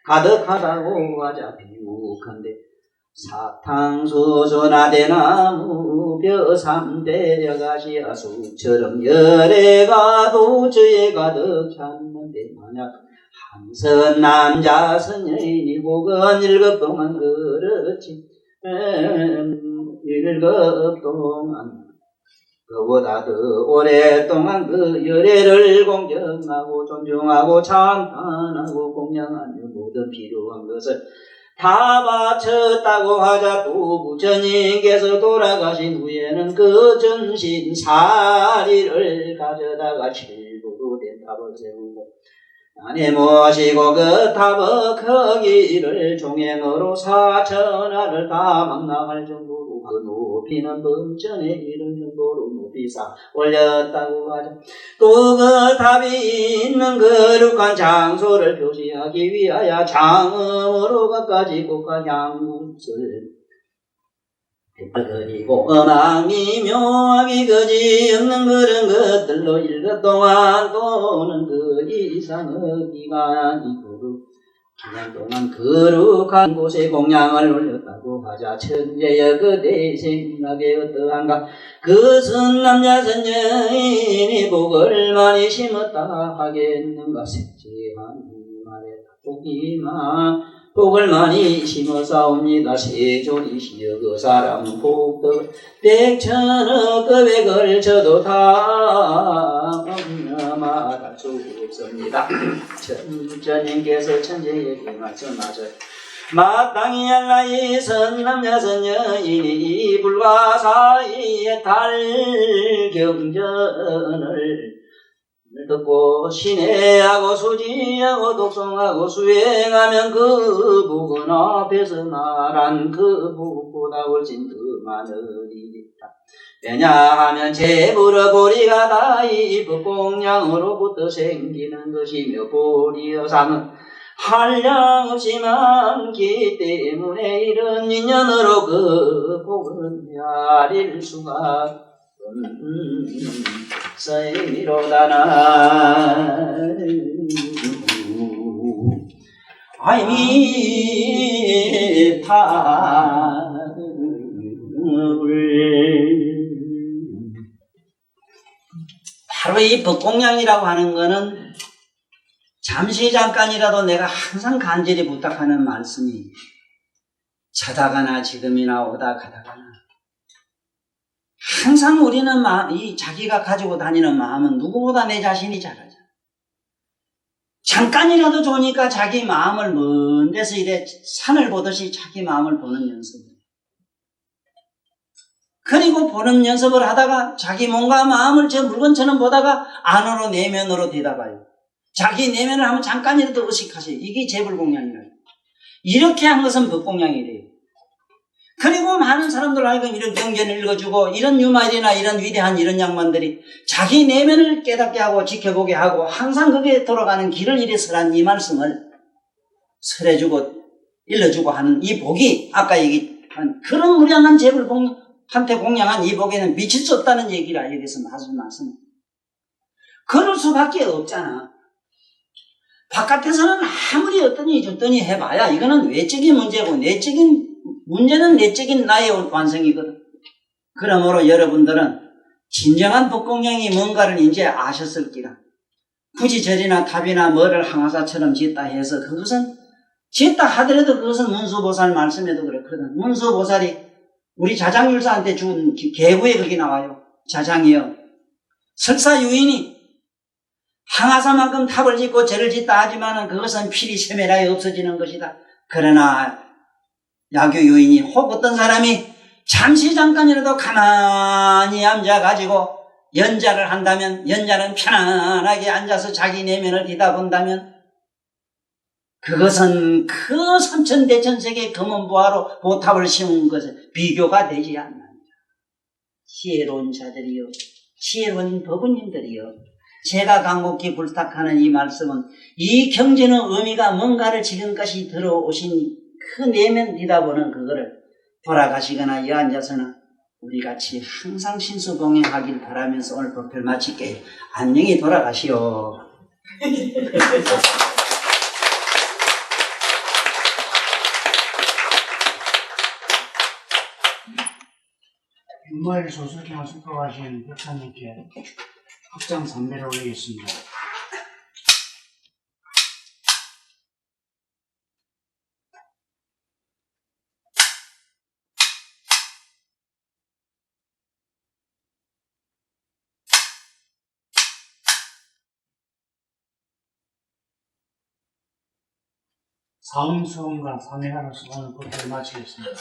가득하다고 하자 비유컨대 사탕수수나 대나무 벼 삼대려가시아 수처럼 열애가 도저에 가득 찼는데 만약 한선 남자 선여인이 혹은 일급 동안 그렇지 일급 동안 그보다 더 오랫동안 그 열애를 공경하고 존중하고 찬탄하고 공양하며 모든 필요한 것을 다 바쳤다고 하자 또 부처님께서 돌아가신 후에는 그 전신사리를 가져다가 칠부로 된 탑을 세우고 안에 모시고 그 탑의 크기를 종행으로 4천하를 다 망라할 정도로 그 높이는 범전에 이른 정도로 높이 쌓아 올렸다고 하죠. 또 그 탑이 있는 거룩한 장소를 표시하기 위하여 장음으로 그까지 곡과 향문을 그리고 음악이 묘하기 그지없는 그런 것들로 일급 동안 또는 그 이상의 기간이 기간 동안 거룩한 곳에 공양을 올렸다고 하자. 천재여 그대의 생각에 어떠한가. 그 선남자 선여인이 복을 많이 심었다 하겠는가. 색지한 말에 복을 많이 심어싸웁니다. 세존이시여 그 사람은 복덕 백천억급에 걸쳐도 다 말할 수 없습니다. 천주님께서 천재에게 말씀하셨 마땅히 알라이 선남자 선여인이 이 불과 사이에 달경전을 듣고 신뢰하고 수지하고 독송하고 수행하면 그 복은 앞에서 말한 그 복보다 훨씬 더 많으리다. 왜냐하면 재물의 보리가 다 이 법공양으로부터 생기는 것이며 보리의 상은 한량없이 많기 때문에 이런 인연으로 그 복은 헤아릴 수가 서이로다나 아이미타 바로 이 법공양이라고 하는 거는 잠시 잠깐이라도 내가 항상 간절히 부탁하는 말씀이 자다가나 지금이나 오다 가다가나 항상 우리는 이 자기가 가지고 다니는 마음은 누구보다 내 자신이 잘 알잖아. 잠깐이라도 좋으니까 자기 마음을 먼 데서 이래 산을 보듯이 자기 마음을 보는 연습을. 그리고 보는 연습을 하다가 자기 몸과 마음을 저 물건처럼 보다가 안으로 내면으로 들여다봐요. 자기 내면을 하면 잠깐이라도 의식하세요. 이게 재불공양이에요. 이렇게 한 것은 법공양이래요. 그리고 많은 사람들 알고 이런 경전을 읽어주고 이런 유마일이나 이런 위대한 이런 양반들이 자기 내면을 깨닫게 하고 지켜보게 하고 항상 그게 돌아가는 길을 이래 설한 이 말씀을 설해주고 일러주고 하는 이 복이 아까 얘기한 그런 무량한 재불공양 한테 공양한 이 복에는 미칠 수 없다는 얘기라 여기서 하신 말씀. 그럴 수밖에 없잖아. 바깥에서는 아무리 어떠니 저떠니 해봐야 이거는 외적인 문제고 문제는 내적인 나의 완성이거든. 그러므로 여러분들은 진정한 복공양이 뭔가를 이제 아셨을 기라. 굳이 절이나 탑이나 뭐를 항아사처럼 짓다 해서 그것은 짓다 하더라도 그것은 문수보살 말씀에도 그렇거든. 문수보살이 우리 자장율사한테 준 계부에 거기 나와요. 자장이여, 설사유인이 항아사만큼 탑을 짓고 절을 짓다 하지만은 그것은 필히 세메라에 없어지는 것이다. 그러나 야교유인이 혹 어떤 사람이 잠시 잠깐이라도 가만히 앉아가지고 연자를 한다면, 연자는 편안하게 앉아서 자기 내면을 뒤다본다면 그것은 그 삼천대천세계 금은보화로 보탑을 심은 것에 비교가 되지 않는다. 지혜로운 자들이요, 지혜로운 법부님들이요, 제가 간곡히 불탁하는 이 말씀은 이 경전의 의미가 뭔가를 지금까지 들어오신 그 내면 뒤다보는 그거를 돌아가시거나 여앉아서나 우리같이 항상 신수봉행하길 바라면서 오늘 법회를 마칠게요. 안녕히 돌아가시오. 윤마일 소설경을 수록하신 백사님께 합장 삼배를 올리겠습니다. 사음수원과 삼회하로서 오늘 법회를 마치겠습니다.